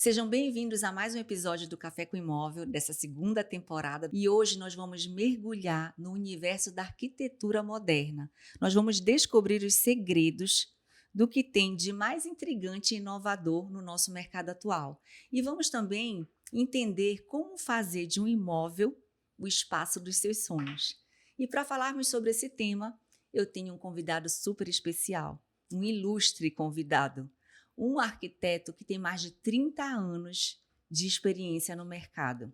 Sejam bem-vindos a mais um episódio do Café com Imóvel, dessa segunda temporada. E hoje nós vamos mergulhar no universo da arquitetura moderna. Nós vamos descobrir os segredos do que tem de mais intrigante e inovador no nosso mercado atual. E vamos também entender como fazer de um imóvel o espaço dos seus sonhos. E para falarmos sobre esse tema, eu tenho um convidado super especial, um ilustre convidado. Um arquiteto que tem mais de 30 anos de experiência no mercado.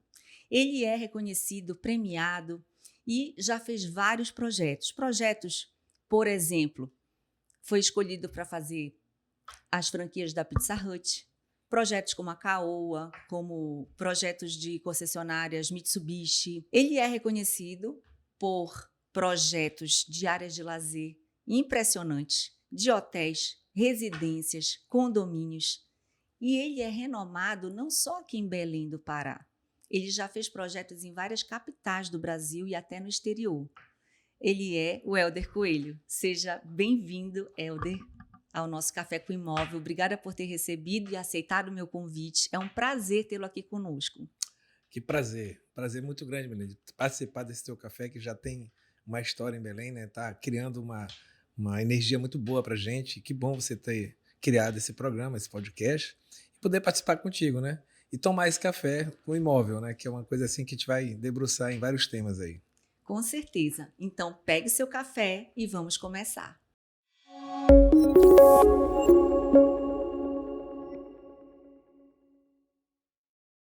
Ele é reconhecido, premiado e já fez vários projetos. Projetos, por exemplo, foi escolhido para fazer as franquias da Pizza Hut, projetos como a Caoa, como projetos de concessionárias Mitsubishi. Ele é reconhecido por projetos de áreas de lazer impressionantes, de hotéis, residências, condomínios. E ele é renomado não só aqui em Belém do Pará. Ele já fez projetos em várias capitais do Brasil e até no exterior. Ele é o Hélder Coelho. Seja bem-vindo, Hélder, ao nosso Café com Imóvel. Obrigada por ter recebido e aceitado o meu convite. É um prazer tê-lo aqui conosco. Que prazer. Prazer muito grande, menina, de participar desse teu café que já tem uma história em Belém, né? Tá criando uma energia muito boa pra gente. Que bom você ter criado esse programa, esse podcast, e poder participar contigo, né? E tomar esse café com o imóvel, né? Que é uma coisa assim que a gente vai debruçar em vários temas aí. Com certeza. Então, pegue seu café e vamos começar.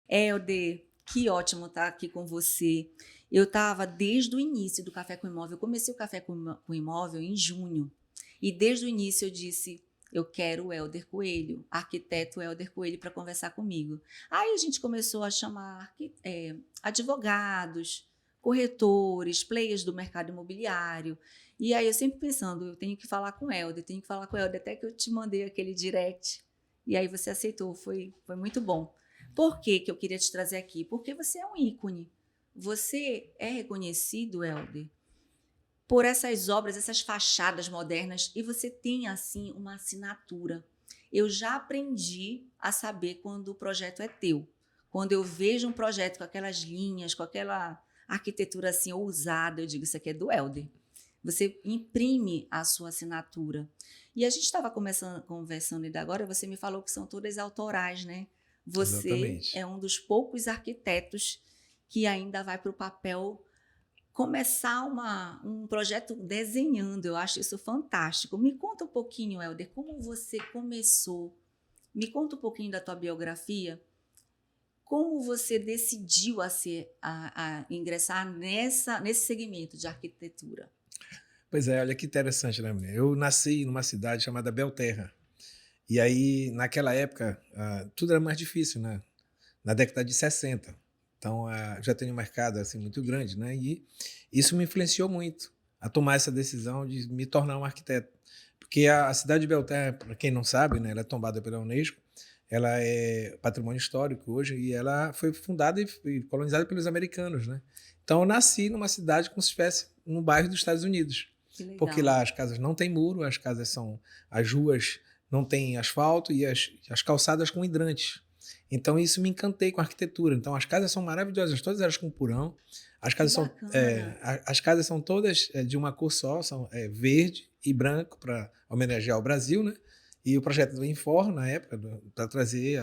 Hélder, que ótimo estar aqui com você. Eu estava desde o início do Café com Imóvel. Eu comecei o Café com Imóvel em junho. E desde o início eu disse, eu quero o Hélder Coelho, arquiteto Hélder Coelho, para conversar comigo. Aí a gente começou a chamar advogados, corretores, players do mercado imobiliário. E aí eu sempre pensando, eu tenho que falar com o Hélder, tenho que falar com o Hélder, até que eu te mandei aquele direct. E aí você aceitou, foi muito bom. Por que eu queria te trazer aqui? Porque você é um ícone. Você é reconhecido, Hélder, por essas obras, essas fachadas modernas, e você tem, assim, uma assinatura. Eu já aprendi a saber quando o projeto é teu. Quando eu vejo um projeto com aquelas linhas, com aquela arquitetura assim ousada, eu digo, isso aqui é do Hélder. Você imprime a sua assinatura. E a gente estava conversando ainda agora, você me falou que são todas autorais, né? Você Exatamente. é um dos poucos arquitetos que ainda vai para o papel começar um projeto desenhando. Eu acho isso fantástico. Me conta um pouquinho, Hélder, como você começou. Me conta um pouquinho da tua biografia. Como você decidiu a ingressar nesse segmento de arquitetura? Pois é, olha que interessante, né, menina? Eu nasci numa cidade chamada Belterra. E aí, naquela época, tudo era mais difícil, né? Na década de 60. Então, já tem um mercado assim muito grande, né? E isso me influenciou muito a tomar essa decisão de me tornar um arquiteto. Porque a cidade de Belterra, para quem não sabe, né, ela é tombada pela Unesco, ela é patrimônio histórico hoje e ela foi fundada e colonizada pelos americanos, né? Então, eu nasci numa cidade como se estivesse no bairro dos Estados Unidos. Que Porque legal. lá as casas não têm muro, as ruas não têm asfalto e as calçadas com hidrantes. Então, isso me encantei com a arquitetura. Então, as casas são maravilhosas, todas elas com porão. As Que casas são, bacana. as casas são todas de uma cor só, são verde e branco, para homenagear o Brasil, né? E o projeto do Infor, na época, para trazer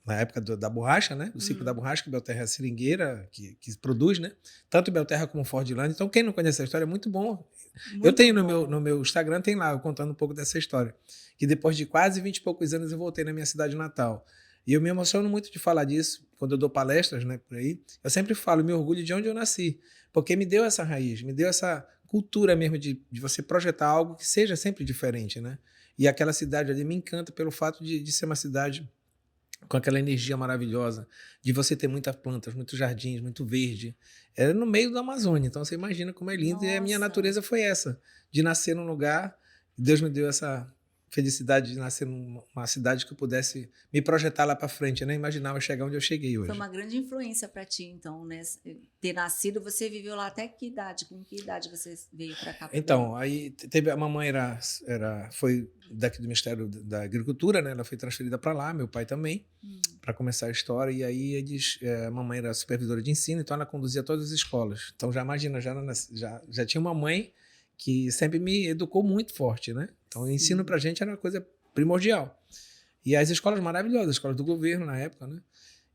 na época da borracha, né? Do ciclo da borracha, que Belterra é a seringueira que produz, né? Tanto Belterra como Fordland. Então, quem não conhece a história é muito bom. Eu Muito tenho no meu, bom. no meu Instagram, tem lá, eu contando um pouco dessa história. Que depois de quase 20 e poucos anos eu voltei na minha cidade natal. E eu me emociono muito de falar disso, quando eu dou palestras, né, por aí. Eu sempre falo, me orgulho de onde eu nasci, porque me deu essa raiz, me deu essa cultura mesmo de você projetar algo que seja sempre diferente, né? E aquela cidade ali me encanta pelo fato de ser uma cidade com aquela energia maravilhosa, de você ter muitas plantas, muitos jardins, muito verde. Era no meio da Amazônia, então você imagina como é lindo. E a minha Nossa. natureza foi essa, de nascer num lugar, Deus me deu essa felicidade de nascer numa cidade que eu pudesse me projetar lá para frente. Eu nem imaginava chegar onde eu cheguei hoje. Foi uma grande influência para ti, então, né? Ter nascido, você viveu lá até que idade? Com que idade você veio para cá? Então, aí teve a mamãe foi daqui do Ministério da Agricultura, né? Ela foi transferida para lá, meu pai também, para começar a história. E aí a mamãe era supervisora de ensino, então ela conduzia todas as escolas. Então já imagina, já tinha uma mãe que sempre me educou muito forte, né? Então o ensino para a gente era uma coisa primordial. E as escolas maravilhosas, as escolas do governo na época, né?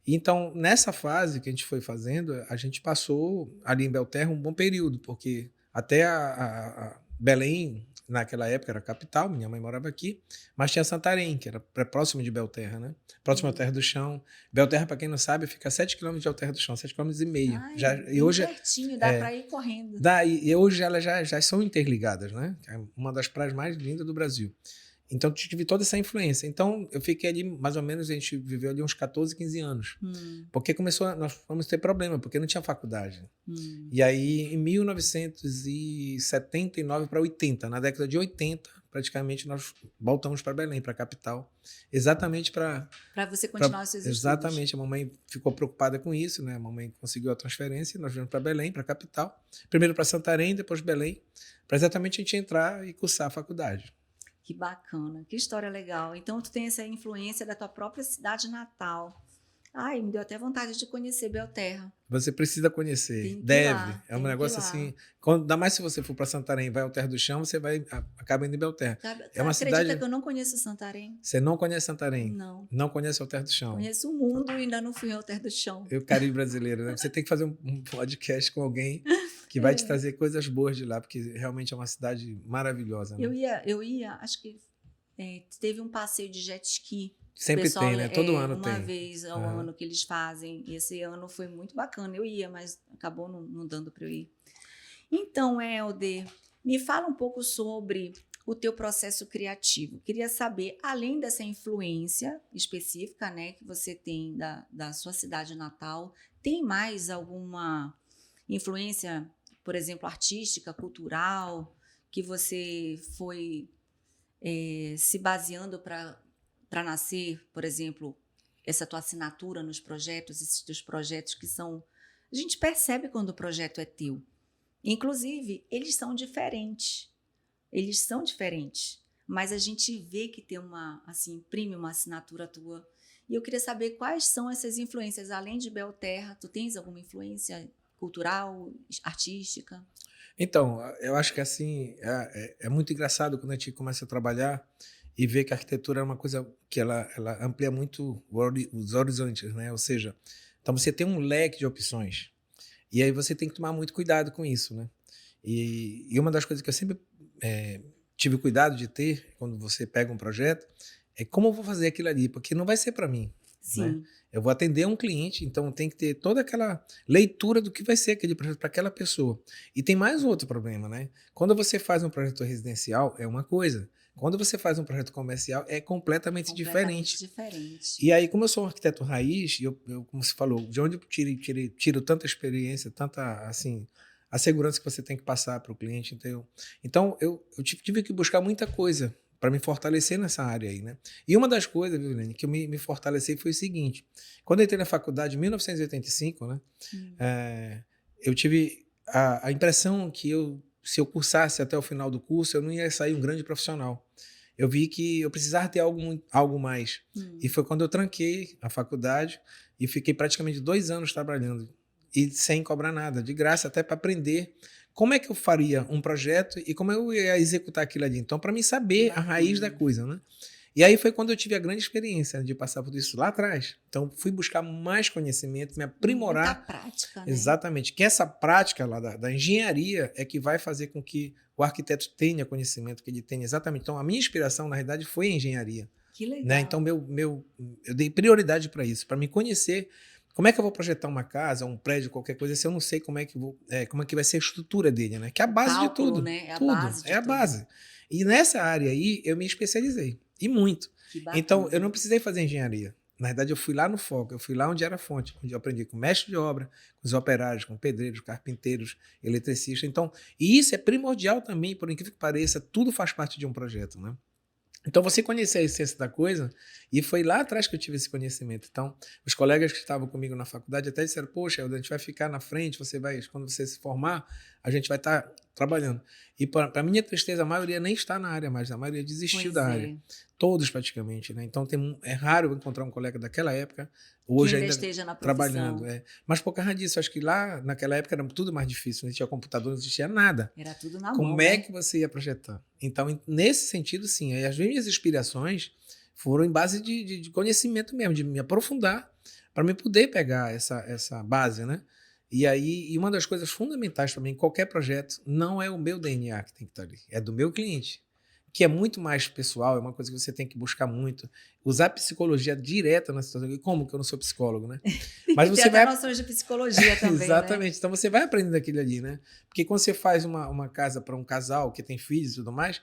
Então, nessa fase que a gente foi fazendo, a gente passou ali em Belterra um bom período, porque até a Belém, naquela época, era a capital, minha mãe morava aqui, mas tinha Santarém, que era próximo de Belterra, né? Próximo à Terra do Chão. Belterra, para quem não sabe, fica a 7 quilômetros de Alterra do Chão, 7,5 km. E hoje pertinho, dá para ir correndo. E hoje elas já são interligadas, né? É uma das praias mais lindas do Brasil. Então, eu tive toda essa influência. Então, eu fiquei ali, mais ou menos, a gente viveu ali uns 14, 15 anos. Porque nós fomos ter problema, porque não tinha faculdade. E aí, em 1979 para 80, na década de 80, praticamente, nós voltamos para Belém, para a capital. Exatamente para... Para você continuar os seus estudos. Exatamente. A mamãe ficou preocupada com isso, né? A mamãe conseguiu a transferência, nós viemos para Belém, para a capital. Primeiro para Santarém, depois Belém, para exatamente a gente entrar e cursar a faculdade. Que bacana, que história legal. Então, tu tem essa influência da tua própria cidade natal. Ai, me deu até vontade de conhecer Belterra. Você precisa conhecer, deve. É um negócio assim, ainda mais se você for para Santarém, vai ao Terra do Chão, você acaba indo em Belterra. É uma cidade... que eu não conheço Santarém? Você não conhece Santarém? Não. Não conhece o Terra do Chão? Conheço o mundo e ainda não fui ao Terra do Chão. O Caribe brasileiro, né? Você tem que fazer um podcast com alguém que vai te trazer coisas boas de lá, porque realmente é uma cidade maravilhosa. Né? Eu ia, acho que teve um passeio de jet ski. Sempre pessoal, tem, né? Todo ano uma tem. Uma vez ao ano que eles fazem. E esse ano foi muito bacana. Eu ia, mas acabou não dando para eu ir. Então, Helder, me fala um pouco sobre o teu processo criativo. Queria saber, além dessa influência específica, né, que você tem da sua cidade natal, tem mais alguma influência, por exemplo, artística, cultural, que você foi se baseando para nascer, por exemplo, essa tua assinatura nos projetos, esses teus projetos que são... A gente percebe quando o projeto é teu. Inclusive, eles são diferentes. Mas a gente vê que tem imprime uma assinatura tua. E eu queria saber quais são essas influências. Além de Belterra, tu tens alguma influência cultural, artística? Então, eu acho que assim, é muito engraçado quando a gente começa a trabalhar e ver que a arquitetura é uma coisa que ela amplia muito os horizontes, né? Ou seja, então você tem um leque de opções e aí você tem que tomar muito cuidado com isso, né? E uma das coisas que eu sempre tive cuidado de ter quando você pega um projeto é como eu vou fazer aquilo ali, porque não vai ser para mim. Sim. Né? Eu vou atender um cliente, então tem que ter toda aquela leitura do que vai ser aquele projeto para aquela pessoa. E tem mais outro problema, né? Quando você faz um projeto residencial, é uma coisa. Quando você faz um projeto comercial, é completamente diferente. E aí, como eu sou um arquiteto raiz, eu como você falou, de onde eu tiro tanta experiência, tanta, assim, a segurança que você tem que passar para o cliente. Então eu tive que buscar muita coisa para me fortalecer nessa área aí, né? E uma das coisas, viu, Lene, que eu me fortaleci foi o seguinte. Quando eu entrei na faculdade, em 1985, né? Eu tive a impressão que se eu cursasse até o final do curso, eu não ia sair um grande profissional. Eu vi que eu precisava ter algo mais. E foi quando eu tranquei a faculdade e fiquei praticamente 2 anos trabalhando e sem cobrar nada, de graça, até para aprender como é que eu faria um projeto e como eu ia executar aquilo ali. Então, para mim saber a raiz da coisa, né? E aí foi quando eu tive a grande experiência de passar por isso lá atrás. Então, fui buscar mais conhecimento, me aprimorar. Muita prática, né? Exatamente. Que essa prática lá da engenharia é que vai fazer com que o arquiteto tenha conhecimento que ele tenha. Exatamente. Então, a minha inspiração, na realidade, foi a engenharia. Que legal. Né? Então, eu dei prioridade para isso, para me conhecer. Como é que eu vou projetar uma casa, um prédio, qualquer coisa, se eu não sei como é que vai ser a estrutura dele, né? Que é a base de tudo. Né? É a tudo. base de a tudo. base. E nessa área aí, eu me especializei. E muito. Então, eu não precisei fazer engenharia. Na verdade, eu fui lá no foco, eu fui lá onde era a fonte, onde eu aprendi com mestre de obra, com os operários, com pedreiros, carpinteiros, eletricistas. Então, e isso é primordial também, por incrível que pareça, tudo faz parte de um projeto, né? Então, você conhecer a essência da coisa, e foi lá atrás que eu tive esse conhecimento. Então, os colegas que estavam comigo na faculdade até disseram, poxa, a gente vai ficar na frente, quando você se formar, a gente vai estar trabalhando. E para minha tristeza, a maioria nem está na área mais, a maioria desistiu Pois da área. é. Todos praticamente, né? Então, é raro eu encontrar um colega daquela época, Que hoje ainda ainda esteja na trabalhando. profissão. Mas por causa disso, acho que lá, naquela época, era tudo mais difícil, não existia computador, não existia nada. Era tudo na mão, Como é né? que você ia projetar? Então, nesse sentido, sim. Aí as minhas inspirações foram em base de conhecimento mesmo, de me aprofundar para me poder pegar essa base, né? E aí, e uma das coisas fundamentais para mim, em qualquer projeto, não é o meu DNA que tem que estar ali, é do meu cliente, que é muito mais pessoal, é uma coisa que você tem que buscar muito. Usar psicologia direta na situação. E como que eu não sou psicólogo, né? Tem Mas que ter você até vai. noções de psicologia também, né? Exatamente. Então você vai aprendendo aquilo ali, né? Porque quando você faz uma casa para um casal que tem filhos e tudo mais,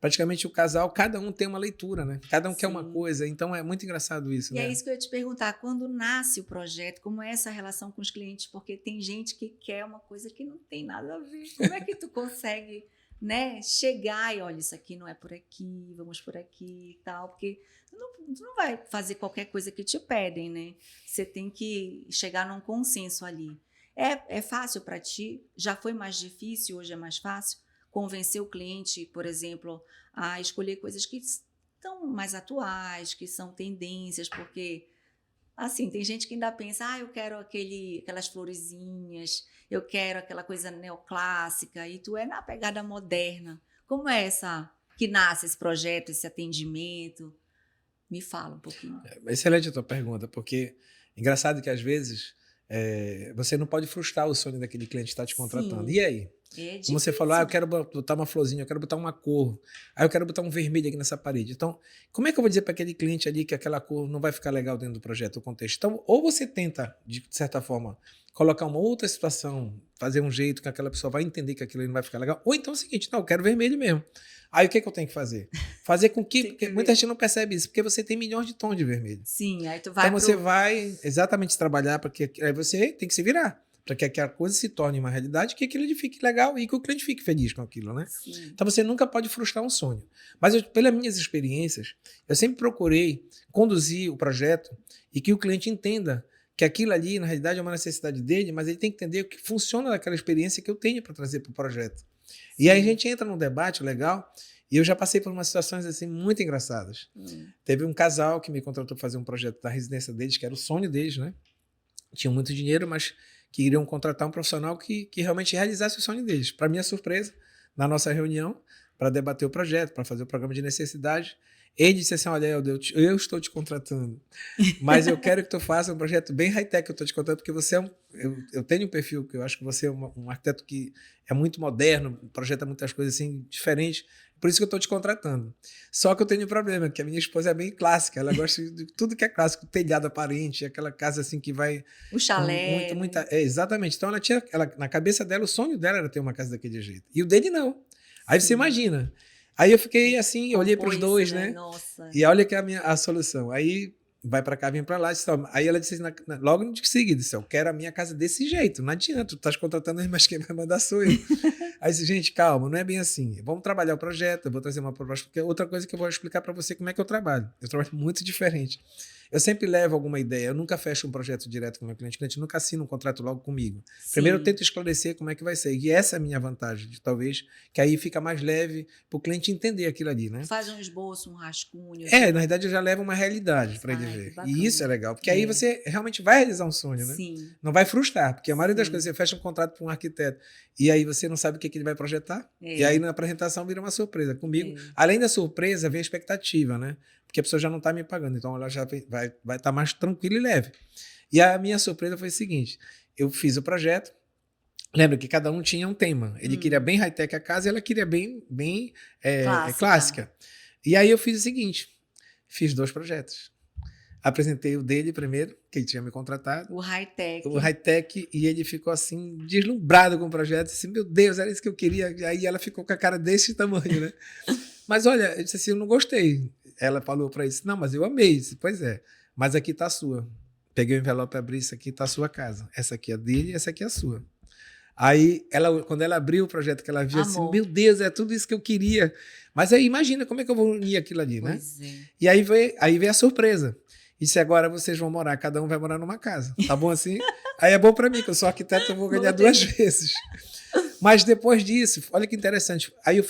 praticamente o casal, cada um tem uma leitura, né? Cada um quer uma Sim. coisa. Então é muito engraçado isso, E é né? isso que eu ia te perguntar, quando nasce o projeto, como é essa relação com os clientes? Porque tem gente que quer uma coisa que não tem nada a ver. Como é que tu consegue, né, chegar e olha, isso aqui não é por aqui, vamos por aqui e tal, porque tu não vai fazer qualquer coisa que te pedem, né? Você tem que chegar num consenso ali. É fácil para ti? Já foi mais difícil, hoje é mais fácil? Convencer o cliente, por exemplo, a escolher coisas que estão mais atuais, que são tendências, porque assim, tem gente que ainda pensa, eu quero aquelas florezinhas, eu quero aquela coisa neoclássica, e tu é na pegada moderna. Como é que nasce esse projeto, esse atendimento? Me fala um pouquinho. Excelente a tua pergunta, porque engraçado que às vezes você não pode frustrar o sonho daquele cliente que está te contratando. Sim, E aí? é Como você falou, eu difícil. quero botar uma florzinha, eu quero botar uma cor, aí eu quero botar um vermelho aqui nessa parede. Então, como é que eu vou dizer para aquele cliente ali que aquela cor não vai ficar legal dentro do projeto, o contexto? Então, ou você tenta, de certa forma, colocar uma outra situação, fazer um jeito que aquela pessoa vai entender que aquilo ali não vai ficar legal, ou então é o seguinte, não, eu quero vermelho mesmo. Aí o que eu tenho que fazer? Fazer com que, Tem porque que muita ver. gente não percebe isso, porque você tem milhões de tons de vermelho. Sim, aí tu Então vai você pro... vai exatamente trabalhar para que aí você tem que se virar para que aquela coisa se torne uma realidade, que aquilo fique legal e que o cliente fique feliz com aquilo, né? Sim, Então você nunca pode frustrar um sonho. Mas pelas minhas experiências, eu sempre procurei conduzir o projeto e que o cliente entenda que aquilo ali, na realidade, é uma necessidade dele, mas ele tem que entender o que funciona daquela experiência que eu tenho para trazer para o projeto. E aí a sim. gente entra num debate legal, e eu já passei por umas situações assim muito engraçadas. Teve um casal que me contratou para fazer um projeto da residência deles, que era o sonho deles, né? Tinham muito dinheiro, mas queriam contratar um profissional que realmente realizasse o sonho deles. Para minha surpresa, na nossa reunião, para debater o projeto, para fazer o programa de necessidade, ele disse assim, olha, eu estou te contratando, mas eu quero que tu faça um projeto bem high-tech, eu estou te contratando, porque você eu tenho um perfil, que eu acho que você é um arquiteto que é muito moderno, projeta muitas coisas assim, diferentes, por isso que eu estou te contratando. Só que eu tenho um problema, que a minha esposa é bem clássica, ela gosta de tudo que é clássico, telhado aparente, aquela casa assim que vai O com chalé, né? exatamente. Então na cabeça dela, o sonho dela era ter uma casa daquele jeito. E o dele não. Aí você Sim. imagina. Aí eu Aí fiquei assim, eu olhei para os compor isso, dois, né? né? Nossa. E olha que é a solução. Aí vai para cá, vem para lá. Aí ela disse logo de seguida, disse, eu quero a minha casa desse jeito. Não adianta, tu estás contratando, mas quem vai mandar sou eu. Aí disse, gente, calma, não é bem assim. Vamos trabalhar o projeto, eu vou trazer uma proposta, porque é outra coisa que eu vou explicar para você como é que eu trabalho. Eu trabalho muito diferente. Eu sempre levo alguma ideia, eu nunca fecho um projeto direto com o meu cliente, o cliente nunca assina um contrato logo comigo. Primeiro eu Sim. tento esclarecer como é que vai ser, e essa é a minha vantagem, talvez, que aí fica mais leve para o cliente entender aquilo ali, né? Tu faz um esboço, um rascunho, Na tipo. verdade eu já levo uma realidade para ele Ai, que ver, e isso é bacana. legal, porque aí É, você realmente vai realizar um sonho, né? sim, Não vai frustrar, porque a maioria das coisas sim. você fecha um contrato para um arquiteto e aí você não sabe o que ele vai projetar, e aí É, na apresentação vira uma surpresa. Comigo, é. além da surpresa, vem a expectativa, né? Porque a pessoa já não está me pagando, então ela já vai estar mais tranquila e leve. E a minha surpresa foi o seguinte: eu fiz o projeto, lembra que cada um tinha um tema. Ele queria bem high-tech a casa e ela queria bem Clássica. clássica. E aí eu fiz o seguinte: fiz 2 projetos. Apresentei o dele primeiro, que ele tinha me contratado, O o high-tech. high-tech, e ele ficou assim, deslumbrado com o projeto, assim, meu Deus, era isso que eu queria. Aí ela ficou com a cara desse tamanho, né? Mas olha, eu disse assim, eu não gostei. Ela falou para isso, não, mas eu amei. Eu disse, pois é, mas aqui tá a sua. Peguei o envelope, abri, isso aqui tá a sua casa. Essa aqui é dele e essa aqui é a sua. Aí, quando ela abriu o projeto, que ela viu assim, Amor. meu Deus, é tudo isso que eu queria. Mas aí, imagina, como é que eu vou unir aquilo ali, né? Pois é. E aí veio a surpresa. E se agora vocês vão morar, cada um vai morar numa casa. Tá bom assim? Aí é bom para mim, que eu sou arquiteto, eu vou ganhar duas vezes. Mas depois disso, olha que interessante. Aí eu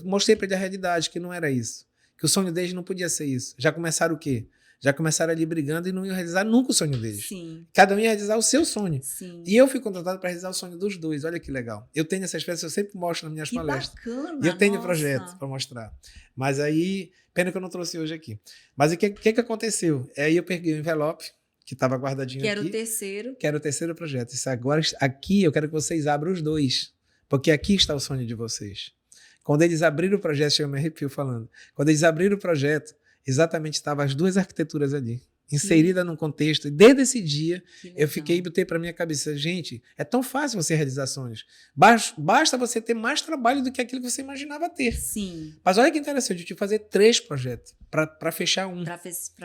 mostrei para ele a realidade, que não era isso. Que o sonho deles não podia ser isso. Já começaram o quê? Já começaram ali brigando e não iam realizar nunca o sonho deles. Sim. Cada um ia realizar o seu sonho. Sim. E eu fui contratado para realizar o sonho dos dois. Olha que legal. Eu tenho essas peças, eu sempre mostro nas minhas palestras. Bacana, E eu tenho nossa. projetos para mostrar. Mas aí, pena que eu não trouxe hoje aqui. Mas o que aconteceu? Aí eu peguei o envelope, que estava guardadinho Que aqui. era o terceiro. Que era o terceiro projeto. Isso agora, aqui eu quero que vocês abram os dois. Porque aqui está o sonho de vocês. Quando eles abriram o projeto, eu me arrepio falando. Quando eles abriram o projeto, exatamente estavam as duas arquiteturas ali, inserida num contexto. E desde esse dia, eu fiquei e botei para minha cabeça, gente, é tão fácil você realizar sonhos. Basta você ter mais trabalho do que aquilo que você imaginava ter. Sim. Mas olha que interessante, eu tive que fazer 3 projetos para fechar um. Para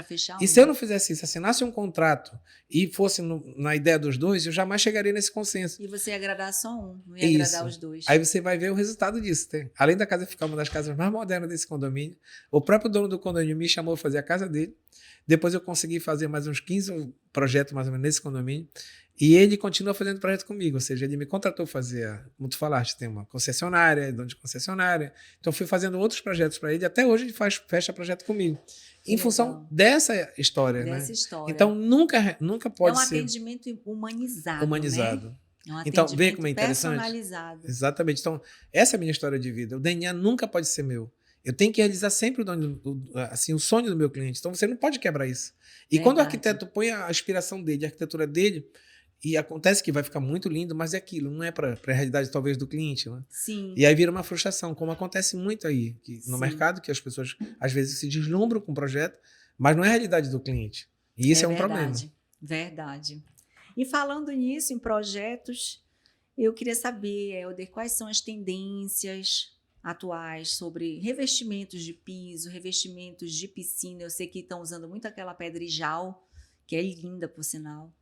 fechar um. E se eu não fizesse isso, assinasse um contrato e fosse na ideia dos dois, eu jamais chegaria nesse consenso. E você ia agradar só um, não ia agradar os dois. Aí você vai ver o resultado disso. Tá? Além da casa ficar uma das casas mais modernas desse condomínio, o próprio dono do condomínio me chamou a fazer a casa dele. Depois eu consegui fazer mais uns 15 projetos mais ou menos nesse condomínio. E ele continua fazendo projeto comigo, ou seja, ele me contratou fazer, como tu falaste, tem uma concessionária, dono de concessionária. Então fui fazendo outros projetos para ele, até hoje ele fecha projeto comigo. Em função dessa história, dessa né? história. Então nunca pode ser... É um atendimento humanizado, humanizado. Né? É um Então, atendimento vê como é interessante? personalizado. Exatamente. Então, essa é a minha história de vida. O DNA nunca pode ser meu. Eu tenho que realizar sempre o sonho do meu cliente. Então, você não pode quebrar isso. E quando o arquiteto põe a aspiração dele, a arquitetura dele, e acontece que vai ficar muito lindo, mas é aquilo, não é para a realidade talvez do cliente. Né? Sim. E aí vira uma frustração, como acontece muito aí no mercado, que as pessoas às vezes se deslumbram com o projeto, mas não é a realidade do cliente. E isso é um problema. Verdade. E falando nisso, em projetos, eu queria saber, Helder, quais são as tendências atuais sobre revestimentos de piso, revestimentos de piscina. Eu sei que estão usando muito aquela pedrijal, que é linda, por sinal.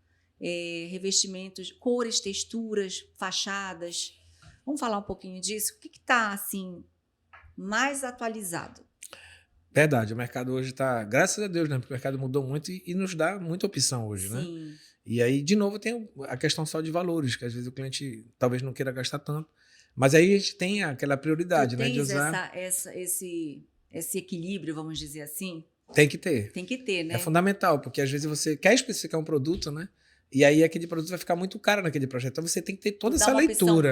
Revestimentos, cores, texturas, fachadas. Vamos falar um pouquinho disso? O que está, assim, mais atualizado? Verdade, o mercado hoje está, graças a Deus, né? Porque o mercado mudou muito e nos dá muita opção hoje, né? Sim. E aí, de novo, tem a questão só de valores, que às vezes o cliente talvez não queira gastar tanto, mas aí a gente tem aquela prioridade, né? De usar. Esse equilíbrio, vamos dizer assim? Tem que ter. Tem que ter, né? É fundamental, porque às vezes você quer especificar um produto, né? E aí aquele produto vai ficar muito caro naquele projeto. Então você tem que ter toda essa leitura.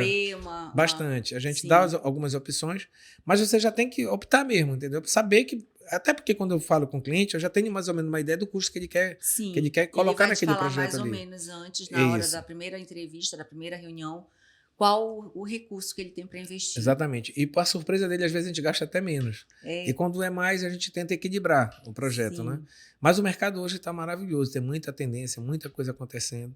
Bastante. A gente dá algumas opções, mas você já tem que optar mesmo, entendeu? Saber que, até porque quando eu falo com o cliente, eu já tenho mais ou menos uma ideia do custo que ele quer colocar naquele projeto ali. Mais ou menos antes, na hora da primeira entrevista, da primeira reunião, qual o recurso que ele tem para investir. Exatamente. E para surpresa dele, às vezes a gente gasta até menos. E quando é mais, a gente tenta equilibrar o projeto, né? Mas o mercado hoje está maravilhoso, tem muita tendência, muita coisa acontecendo.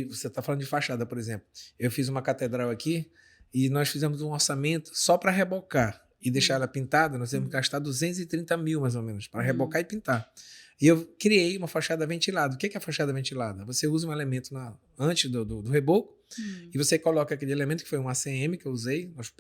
Você está falando de fachada, por exemplo. Eu fiz uma catedral aqui e nós fizemos um orçamento só para rebocar e deixar ela pintada. Nós temos que gastar 230 mil, mais ou menos, para rebocar e pintar. E eu criei uma fachada ventilada. O que é a fachada ventilada? Você usa um elemento antes do reboco e você coloca aquele elemento que foi um ACM que eu usei. Nós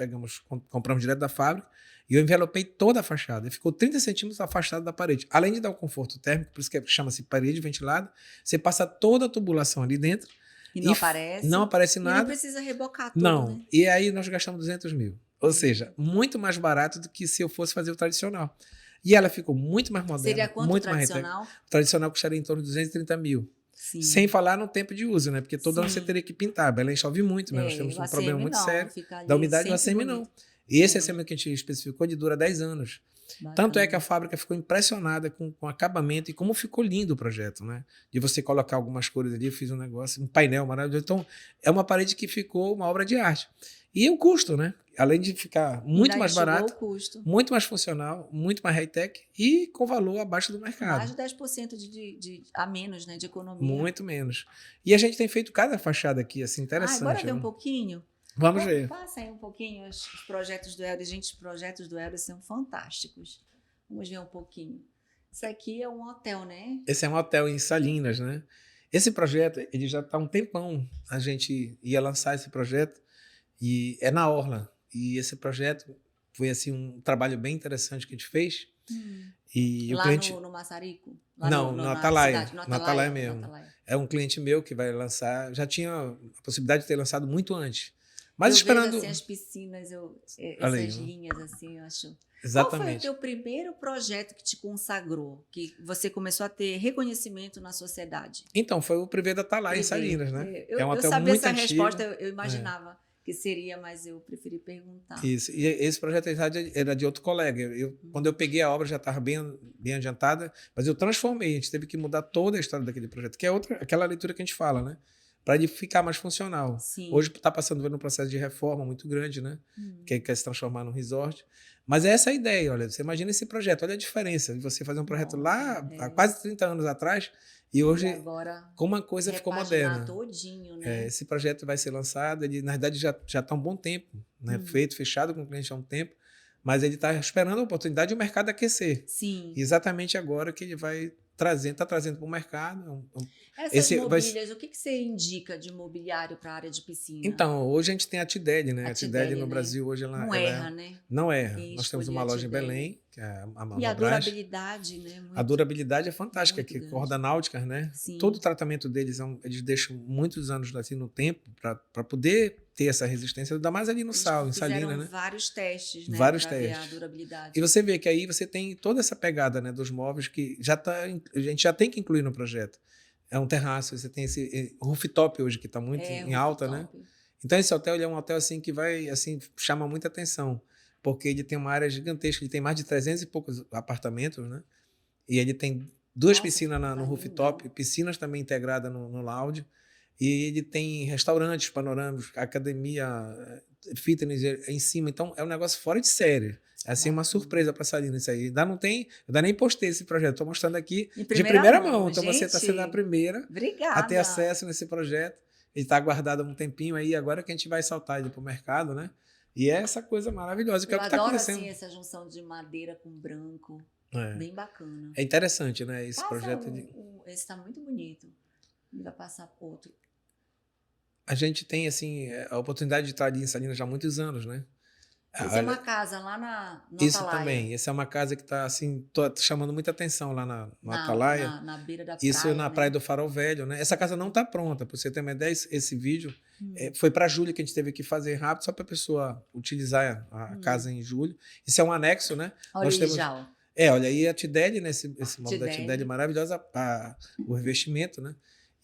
compramos direto da fábrica e eu envelopei toda a fachada. E ficou 30 centímetros afastado da parede. Além de dar um conforto térmico, por isso que chama-se parede ventilada, você passa toda a tubulação ali dentro. E não aparece. Não aparece nada. E não precisa rebocar tudo, Não. Né? E aí nós gastamos 200 mil. Ou seja, muito mais barato do que se eu fosse fazer o tradicional. E ela ficou muito mais moderna. Seria quanto muito tradicional? O tradicional custaria em torno de 230 mil. Sim. Sem falar no tempo de uso, né? Porque toda hora você teria que pintar. Belém chove muito, né? Nós temos um problema muito sério da umidade. O ACM não. E esse ACM que a gente especificou, ele dura 10 anos. Bacana. Tanto é que a fábrica ficou impressionada com o acabamento e como ficou lindo o projeto, né? De você colocar algumas cores ali, eu fiz um negócio, um painel maravilhoso. Então, é uma parede que ficou uma obra de arte. E o custo, né? Além de ficar muito mais barato, muito mais funcional, muito mais high-tech e com valor abaixo do mercado. Mais de 10% a menos, né, de economia. Muito menos. E a gente tem feito cada fachada aqui, assim, interessante. Bora ver um pouquinho? Vamos ver. Passa aí um pouquinho os projetos do Helder. Gente, os projetos do Helder são fantásticos. Vamos ver um pouquinho. Isso aqui é um hotel, né? Esse é um hotel em Salinas, né? Esse projeto, ele já está há um tempão. A gente ia lançar esse projeto e é na Orla. E esse projeto foi assim um trabalho bem interessante que a gente fez. E o Lá cliente... no Maçarico? Lá Não, no na Atalaia. cidade? No No Atalaia Atalaia? No mesmo. Atalaia. É um cliente meu que vai lançar. Já tinha a possibilidade de ter lançado muito antes. Mas Eu esperando... vejo assim, as piscinas, Olha aí, essas né? linhas assim, eu acho... Qual foi o Exatamente. teu primeiro projeto que te consagrou? Que você começou a ter reconhecimento na sociedade? Então, foi o Privé da Atalaia em Privé. Salinas, né? Eu, É um eu hotel sabia muito essa antigo. resposta, eu É. imaginava que seria, mas eu preferi perguntar. Isso. E esse projeto era de outro colega. Quando eu peguei a obra já estava bem adiantada, mas eu transformei. A gente teve que mudar toda a história daquele projeto, que é aquela leitura que a gente fala, né? Para ele ficar mais funcional. Sim. Hoje está passando por um processo de reforma muito grande, né? Que quer se transformar num resort. Mas é essa a ideia, olha. Você imagina esse projeto, olha a diferença de você fazer um projeto lá há quase 30 anos atrás e hoje E agora, como a coisa ficou moderna. todinho, né? Esse projeto vai ser lançado, ele na verdade já está há um bom tempo, né? Feito, fechado com o cliente há um tempo, mas ele está esperando a oportunidade de o mercado aquecer. Sim. E exatamente agora que ele vai está trazendo para o mercado. Essas mobílias, o que você indica de mobiliário para a área de piscina? Então, hoje a gente tem a Tideli, né? A Tideli no né? Brasil hoje ela não erra, né? Não erra. Quem Nós temos uma escolher a loja em Tideli. Belém, que é a E a Mobras. durabilidade, né? A durabilidade é fantástica, muito que grande. corda náutica, né? Sim. Todo o tratamento deles, eles deixam muitos anos assim no tempo para poder ter essa resistência, ainda mais ali no sal, em Salinas, Fizeram né? vários testes, né? Vários pra ver a testes. durabilidade. E você vê que aí você tem toda essa pegada, né, dos móveis que a gente já tem que incluir no projeto. É um terraço, você tem esse rooftop hoje que está muito em alta, né? Então esse hotel ele é um hotel assim que vai assim chama muita atenção, porque ele tem uma área gigantesca, ele tem mais de 300 e poucos apartamentos, né? E ele tem duas piscinas no rooftop, piscinas também integradas no lounge. E ele tem restaurantes panorâmicos, academia, fitness em cima. Então, é um negócio fora de série. É assim, uma surpresa para Salinas isso aí. Ainda nem postei esse projeto. Estou mostrando aqui de primeira mão. Então, você está sendo a primeira a ter acesso nesse projeto. Ele está guardado há um tempinho aí, agora que a gente vai saltar ele para o mercado, né? E é essa coisa maravilhosa que é o que está acontecendo. Assim, essa junção de madeira com branco. Bem bacana. É interessante, né? Esse projeto. Esse está muito bonito. E vai passar outro. A gente tem, assim, a oportunidade de estar ali em Salinas já há muitos anos, né? Essa é uma casa lá no Isso Atalaia. também. Essa é uma casa que está, assim, chamando muita atenção lá no Atalaia. Na beira da praia. Isso na Praia do Farol Velho, né? Essa casa não está pronta. Para você ter uma ideia, esse vídeo foi para julho que a gente teve que fazer rápido, só para a pessoa utilizar a casa em julho. Isso é um anexo, né? Olha olha aí a Tideli, né? Esse móvel da Tideli maravilhosa, o revestimento, né?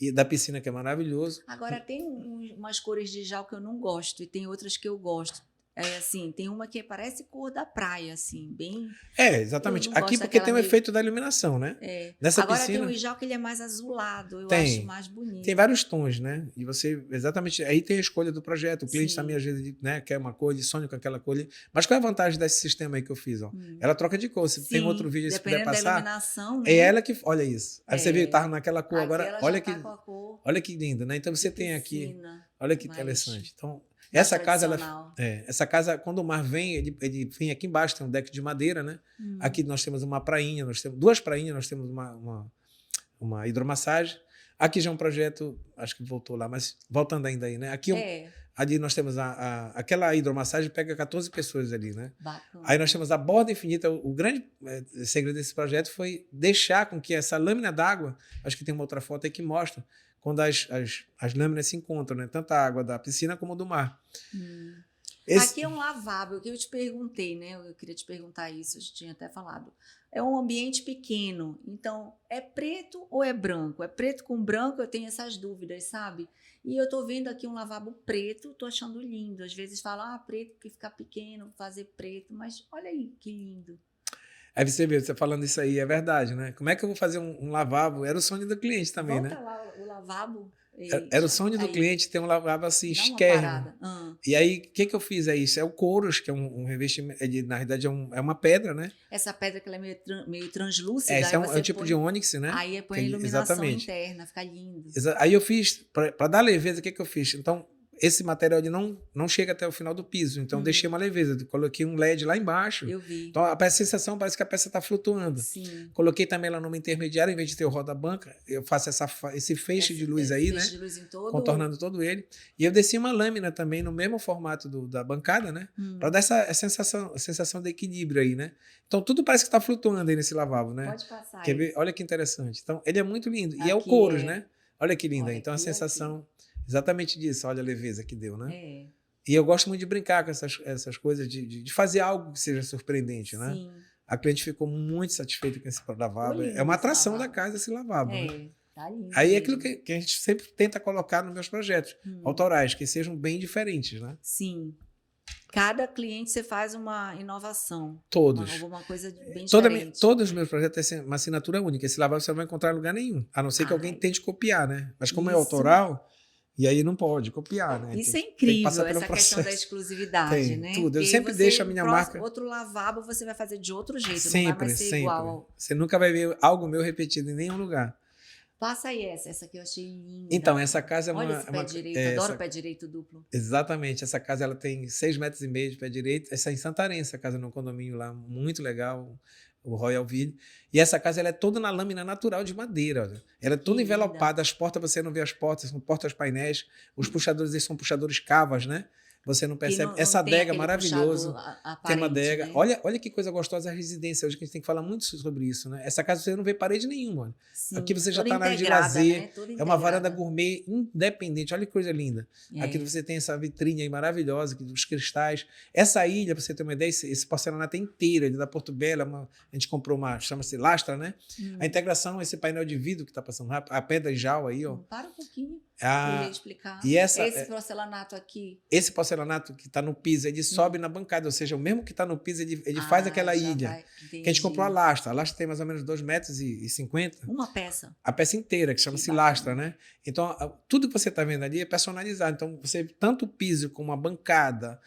E da piscina, que é maravilhoso. Agora, tem umas cores de jal que eu não gosto e tem outras que eu gosto. É assim, tem uma que parece cor da praia, assim, bem... exatamente. Aqui porque tem o efeito da iluminação, né? Nessa Agora piscina, tem um jal que ele é mais azulado, eu acho mais bonito. Tem vários tons, né? E você, exatamente, aí tem a escolha do projeto. O cliente também, às vezes, né, quer uma cor, ele sonha com aquela cor ali. Mas qual é a vantagem desse sistema aí que eu fiz? Ó? Ela troca de cor. Se tem outro vídeo aí, se puder passar... da iluminação, né? É ela que... Olha isso. Aí você viu, tava naquela cor, agora olha que... Com a cor olha que lindo, né? Então você tem aqui... Olha que interessante. Então... Essa casa, quando o mar vem, ele vem aqui embaixo, tem um deck de madeira, né? Aqui nós temos uma prainha, nós temos duas prainhas, nós temos uma hidromassagem. Aqui já é um projeto, acho que voltou lá, mas voltando ainda aí, né? Aqui ali nós temos aquela hidromassagem, pega 14 pessoas ali, né? Bacana. Aí nós temos a borda infinita. O grande segredo desse projeto foi deixar com que essa lâmina d'água, acho que tem uma outra foto aí que mostra, quando as lâminas se encontram, né? Tanto a água da piscina como do mar. Aqui é um lavável, que eu te perguntei, né? Eu queria te perguntar isso, eu tinha até falado. É um ambiente pequeno, então é preto ou é branco? É preto com branco, eu tenho essas dúvidas, sabe? E eu tô vendo aqui um lavabo preto, tô achando lindo. Às vezes falam, preto porque fica pequeno, fazer preto, mas olha aí que lindo. Aí você vê, você falando isso aí, é verdade, né? Como é que eu vou fazer um lavabo? Era o sonho do cliente também, Volta né? lá o lavabo. Era o sonho do cliente ter um lavabo assim, esquerdo. E aí, o que eu fiz? É isso, é o couros, que é um revestimento, na realidade é uma pedra, né? Essa pedra que ela é meio translúcida. Esse é um tipo de ônix, né? Aí põe a iluminação interna, fica lindo. Aí eu fiz, para dar leveza, o que eu fiz? Então, esse material ele não chega até o final do piso. Então, deixei uma leveza. Coloquei um LED lá embaixo. Eu vi. Então, a sensação parece que a peça está flutuando. Sim. Coloquei também lá numa intermediária, em vez de ter o roda-banca, eu faço esse feixe de luz aí, né? Feixe de luz em todo... Contornando todo ele. E eu desci uma lâmina também no mesmo formato da bancada, né? Para dar essa sensação de equilíbrio aí, né? Então, tudo parece que está flutuando aí nesse lavabo, né? Pode passar. Quer ver? Olha que interessante. Então, ele é muito lindo. Aqui E é o couros, é... né? Olha que lindo. Olha, então, a aqui, sensação exatamente disso. Olha a leveza que deu, né? É. E eu gosto muito de brincar com essas coisas, de fazer algo que seja surpreendente, né? Sim. A cliente ficou muito satisfeita com esse lavabo. É uma atração da casa esse lavabo, né? Tá lindo. Aí mesmo. é aquilo que a gente sempre tenta colocar nos meus projetos autorais, que sejam bem diferentes, né? Sim. Cada cliente você faz uma inovação. Todos. Alguma coisa bem diferente. Todos os meus projetos têm uma assinatura única. Esse lavabo você não vai encontrar em lugar nenhum. A não ser que alguém tente copiar, né? Mas como é autoral, e aí não pode copiar, né? Isso é incrível, essa questão processo. da exclusividade, né? Tudo. Eu Porque sempre deixo a minha marca. Outro lavabo você vai fazer de outro jeito, Sempre, não vai mais ser sempre. igual. Você nunca vai ver algo meu repetido em nenhum lugar. Passa aí essa aqui eu achei linda. Então, essa casa é uma... Olha esse pé direito, adoro pé direito duplo. Exatamente, essa casa ela tem 6,5 metros de pé direito. Essa é em Santarém, essa casa num condomínio lá, muito legal, o Royal Ville. E essa casa ela é toda na lâmina natural de madeira. Olha. Ela é toda envelopada, as portas você não vê as portas, são portas painéis. Os puxadores eles são puxadores cavas, né? Você não percebe. Essa adega é maravilhosa. Tem uma adega. Né? Olha que coisa gostosa a residência. Hoje que a gente tem que falar muito sobre isso, né? Essa casa você não vê parede nenhuma. Sim, aqui você já está na área de lazer. Né? É uma varanda gourmet independente. Olha que coisa linda. Aqui você tem essa vitrine aí maravilhosa, dos cristais. Essa ilha, para você ter uma ideia, esse porcelanato é inteiro. Ele é da Porto Belo. A gente comprou chama-se lastra, né? A integração, esse painel de vidro que está passando rápido. A pedra de jal aí, ó. Para um pouquinho. Eu ia explicar. E esse porcelanato aqui. Esse porcelanato que está no piso, ele sobe na bancada, ou seja, o mesmo que está no piso, ele faz aquela ilha. Que a gente comprou a lastra. A lastra tem mais ou menos 2,50 metros. Uma peça. A peça inteira, que chama-se lastra, né? Então, tudo que você está vendo ali é personalizado. Então, você tanto o piso como a bancada,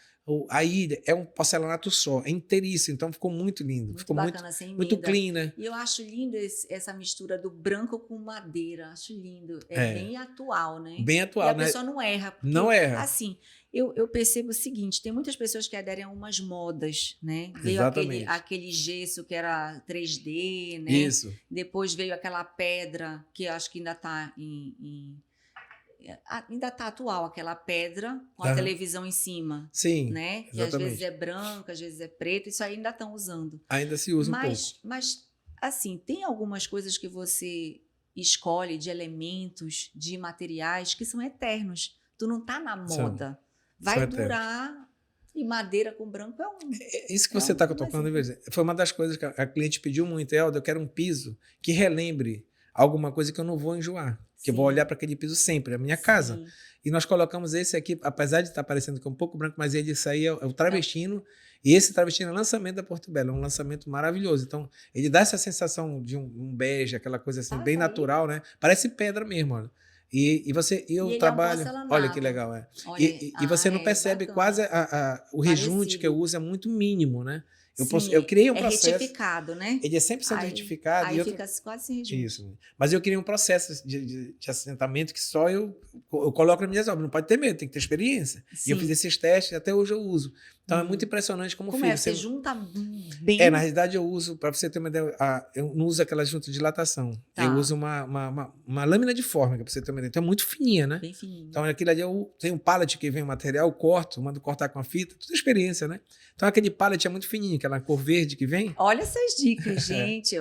a ilha, é um porcelanato só, é inteiríssimo. Então, ficou muito lindo. Muito ficou bacana, muito clean, né? E eu acho lindo essa mistura do branco com madeira. Acho lindo. É bem atual, né? Bem atual, né? E a pessoa não erra. Porque, não erra. Assim, eu percebo o seguinte, tem muitas pessoas que aderem a umas modas, né? Veio aquele gesso que era 3D, né? Isso. Depois veio aquela pedra, que eu acho que ainda está ainda está atual, aquela pedra com a televisão em cima. Sim, né? Que exatamente. Às vezes é branca, às vezes é preta, isso ainda estão usando. Ainda se usa um pouco. Mas, assim, tem algumas coisas que você escolhe de elementos, de materiais que são eternos. Tu não tá na moda. Vai durar... E madeira com branco é um... Isso que você está tocando, foi uma das coisas que a cliente pediu muito. Elda, eu quero um piso que relembre alguma coisa que eu não vou enjoar. Que eu vou olhar para aquele piso sempre, a minha casa. E nós colocamos esse aqui, apesar de estar parecendo que é um pouco branco, mas isso aí é o travestino. E esse travestino é lançamento da Porto Belo, é um lançamento maravilhoso. Então, ele dá essa sensação de um bege, aquela coisa assim, bem natural, né? Parece pedra mesmo, olha. E eu trabalho... olha que legal, Olha, e você não percebe quase o rejunte que eu uso é muito mínimo, né? Eu criei um processo... É retificado, né? Ele é 100% retificado. Aí fica quase sem rejunte. Isso. Mas eu criei um processo de assentamento que só eu coloco nas minhas obras. Não pode ter medo, tem que ter experiência. Sim. E eu fiz esses testes e até hoje eu uso. Então é muito impressionante como fica. Você junta bem... na realidade eu uso, para você ter uma ideia, eu não uso aquela junta de dilatação. Eu uso uma lâmina de fórmica, para você ter uma ideia. Então é muito fininha, né? Bem fininha. Então aquilo ali, tem um pallet que vem o material, eu corto, mando cortar com a fita, tudo experiência, né? Então aquele pallet é muito fininho, aquela cor verde que vem. Olha essas dicas, gente.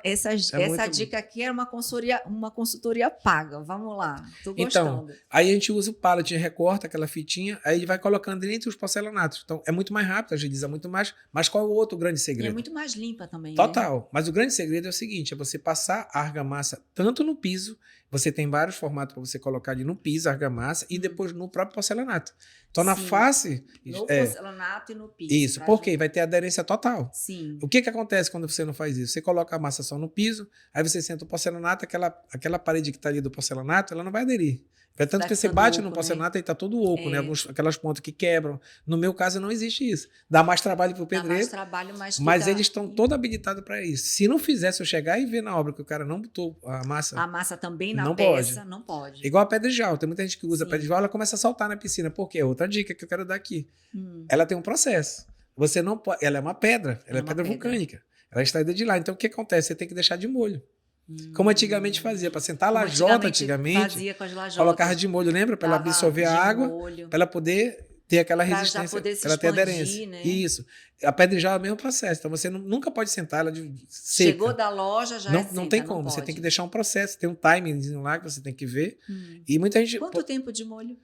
Essa dica aqui é uma consultoria paga. Vamos lá, tô gostando. Então, aí a gente usa o pallet, recorta aquela fitinha, aí ele vai colocando entre os porcelanatos. Então, é muito mais rápido, agiliza muito mais. Mas qual é o outro grande segredo? E é muito mais limpa também. Total. Né? Mas o grande segredo é o seguinte, é você passar a argamassa tanto no piso, você tem vários formatos para você colocar ali no piso, argamassa, e depois no próprio porcelanato. Então, na face... No porcelanato e no piso. Isso, porque vai ter aderência total. Sim. O que acontece quando você não faz isso? Você coloca a massa só no piso, aí você senta o porcelanato, aquela parede que está ali do porcelanato, ela não vai aderir. Tanto Vai que você ficando bate no oco, né? porcelanato e tá todo oco, né? É. Aquelas pontas que quebram. No meu caso, não existe isso. Dá mais trabalho pro Dá mais pedreiro, trabalho, mas mas eles fica. estão todos habilitados para isso. Se não fizer, se eu chegar e ver na obra que o cara não botou a A massa, massa também na não pode. peça, não pode. Igual a pedra de jal. Tem muita gente que usa pedra de Sim. jal, ela começa a saltar na piscina. Por quê? Outra dica que eu quero dar aqui. Hum, Ela tem um processo. Você não pode. Ela é uma pedra, ela é é uma pedra pedra. vulcânica. Ela é extraída de lá. Então o que acontece? Você tem que deixar de molho. Como antigamente fazia, para sentar a Como lajota antigamente antigamente, fazia com as colocava lajotas. de molho, lembra? Para ela Dava absorver a de água, molho. para ela poder ter aquela Para já resistência, poder se para ela ter aderência. expandir, né? Isso. A pedra de jal é o mesmo processo. Então você nunca pode sentar ela Chegou seca. da loja, já é Não tem seca, não como. Você tem que pode. deixar um processo, tem um timingzinho lá que você tem que ver. Hum. E muita gente. Quanto tempo de molho?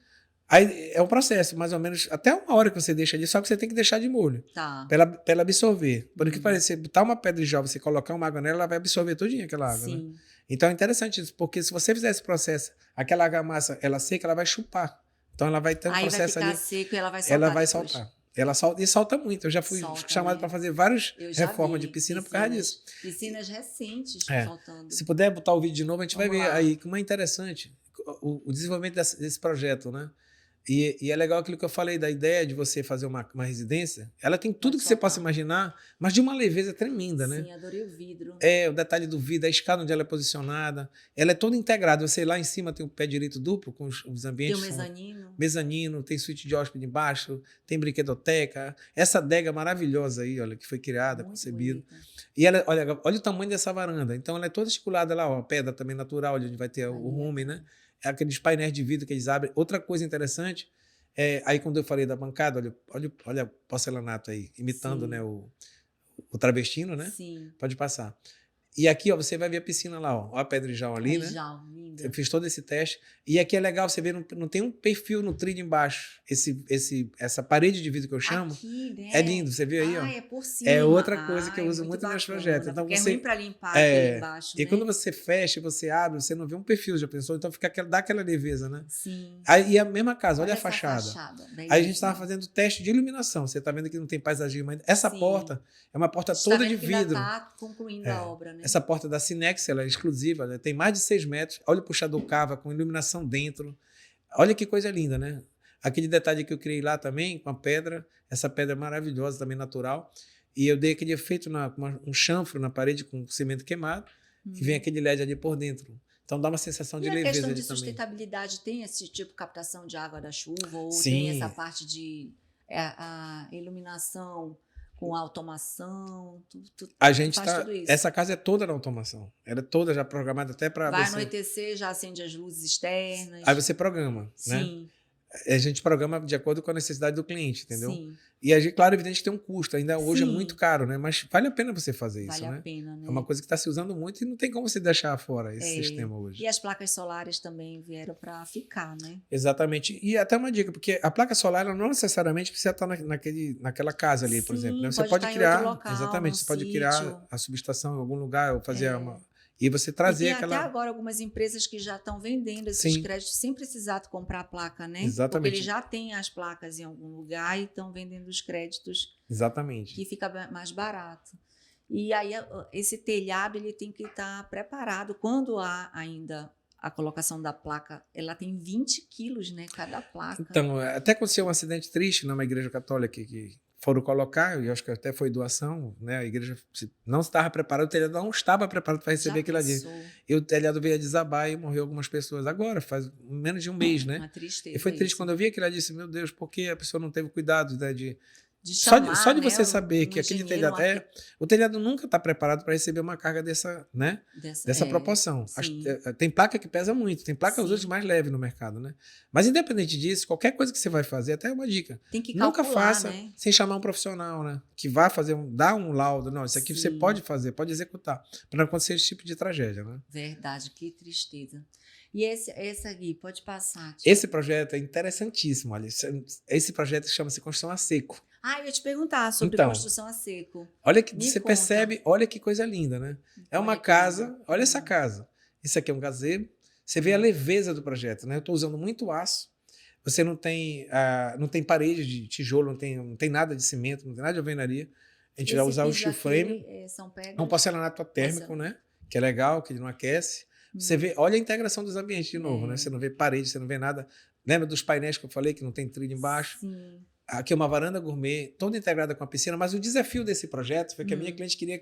Aí é um processo, mais ou menos, até uma hora que você deixa ali, só que você tem que deixar de molho. Tá. Pra ela absorver. Por que parece, você botar uma pedra de jal, você colocar uma água nela, ela vai absorver todinha aquela água, né? Sim. Então é interessante isso, porque se você fizer esse processo, aquela argamassa, ela seca, ela vai chupar. Então ela vai ter um Aí vai processo ficar ali, seco e ela vai soltar ela vai depois. soltar. Ela solta e solta muito. Eu já fui Solta, chamado né? para fazer várias Eu já reformas vi de piscina por causa disso. Piscinas recentes É. soltando. Se puder botar o vídeo de novo, a gente vai Vamos ver lá. aí como é interessante o desenvolvimento desse projeto, né? E é legal aquilo que eu falei da ideia de você fazer uma residência. Ela tem tudo Pode que você soltar. possa imaginar, mas de uma leveza tremenda, né? Sim, adorei o vidro. É, o detalhe do vidro, a escada onde ela é posicionada. Ela é toda integrada. Você lá em cima tem o pé direito duplo, com os Tem ambientes. o mezanino. Mezanino, tem suíte de hóspede embaixo, tem brinquedoteca. Essa adega maravilhosa aí, olha, que foi criada, Muito concebida. bonita. E ela, olha o tamanho dessa varanda. Então ela é toda articulada lá, ó, pedra também natural, onde vai ter o home, né? É aqueles painéis de vidro que eles abrem. Outra coisa interessante, aí quando eu falei da bancada, olha o porcelanato aí, imitando, Sim. né, o travestino, né? Sim. Pode passar. E aqui, ó, você vai ver a piscina lá, ó. Ó a pedra de jal ali, né? Jal, linda. Eu fiz todo esse teste. E aqui é legal, você vê, não tem um perfil no trilho embaixo. Essa parede de vidro que eu chamo, Aqui, né? é lindo. Você viu aí, ó? É por cima. É outra coisa que eu uso Muito muito nos meus bacana, projetos. Então porque você, é ruim para limpar aquele embaixo, e né? quando você fecha, você abre, você não vê um perfil, já pensou? Então dá aquela leveza, né? Sim. Aí, e a mesma casa, olha a essa fachada. Aí a gente belíssima. estava fazendo teste de iluminação. Você está vendo que não tem paisagismo ainda. Essa Sim. porta é uma porta A gente tá toda vendo de que ainda vidro. tá concluindo a obra, né? Essa porta da Cinex, ela é exclusiva, né? Tem mais de 6 metros. Olha o puxador cava com iluminação dentro. Olha que coisa linda, né? Aquele detalhe que eu criei lá também, com a pedra. Essa pedra é maravilhosa, também natural. E eu dei aquele efeito, um chanfro na parede com cimento queimado. E vem aquele LED ali por dentro. Então dá uma sensação de E a leveza questão ali de também. sustentabilidade tem esse tipo de captação de água da chuva? Ou Sim. tem essa parte de a iluminação com automação? A gente faz tá. tudo isso. Essa casa é toda na automação. Ela é toda já programada até para. Vai anoitecer, já acende as luzes externas. Aí você programa, né? Sim. A gente programa de acordo com a necessidade do cliente, entendeu? Sim. E a gente, claro, evidente que tem um custo. Ainda hoje é Sim. muito caro, né? Mas vale a pena você fazer Vale isso, né? a pena, né? É uma coisa que está se usando muito e não tem como você deixar fora esse sistema hoje. E as placas solares também vieram para ficar, né? Exatamente. E até uma dica, porque a placa solar ela não necessariamente precisa estar naquela casa ali, por Sim, exemplo. Né? Você pode pode estar em criar. outro local, Exatamente, num você pode sítio. criar a subestação em algum lugar, ou fazer uma. E você trazer e tem aquela. até agora algumas empresas que já estão vendendo esses Sim. créditos sem precisar de comprar a placa, né? Exatamente. Porque eles já têm as placas em algum lugar e estão vendendo os créditos Exatamente. que fica mais barato. E aí esse telhado ele tem que estar preparado. Quando há ainda a colocação da placa, ela tem 20 quilos, né? Cada placa. Então, até aconteceu um acidente triste numa igreja católica que foram colocar, e acho que até foi doação, né? A igreja não estava preparada, o telhado não estava preparado para receber aquilo ali. E o telhado veio a desabar e morreu algumas pessoas. Agora, faz menos de um mês, né? Uma tristeza. E foi triste isso. quando eu vi aquilo ali, disse, meu Deus, por que a pessoa não teve cuidado, né, De chamar, só de né, você saber que aquele telhado o telhado nunca está preparado para receber uma carga dessa, né? Dessa proporção. Tem placa que pesa muito, tem placa às vezes mais leve no mercado, né? Mas independente disso, qualquer coisa que você vai fazer, até uma dica. Tem que nunca calcular, faça né? sem chamar um profissional, né? Que vá fazer dar um laudo, não, isso aqui você pode fazer, pode executar, para não acontecer esse tipo de tragédia, né? Verdade, que tristeza. E esse aqui, pode passar. Tipo. Esse projeto é interessantíssimo, olha. Esse projeto chama-se Construção a Seco. Eu ia te perguntar sobre Então, construção a seco. Olha que Me você conta. percebe, olha que coisa linda, né? É uma casa, olha essa casa. Isso aqui é um gazebo. Você vê a leveza do projeto, né? Eu estou usando muito aço. Você não tem parede de tijolo, não tem nada de cimento, não tem nada de alvenaria. A gente vai usar o steel frame. São pedras. É um porcelanato térmico, né? Que é legal, que ele não aquece. Você vê, olha a integração dos ambientes de novo, né? Você não vê parede, você não vê nada. Lembra dos painéis que eu falei que não tem trilho embaixo? Sim. Aqui é uma varanda gourmet, toda integrada com a piscina, mas o desafio desse projeto foi que a minha cliente queria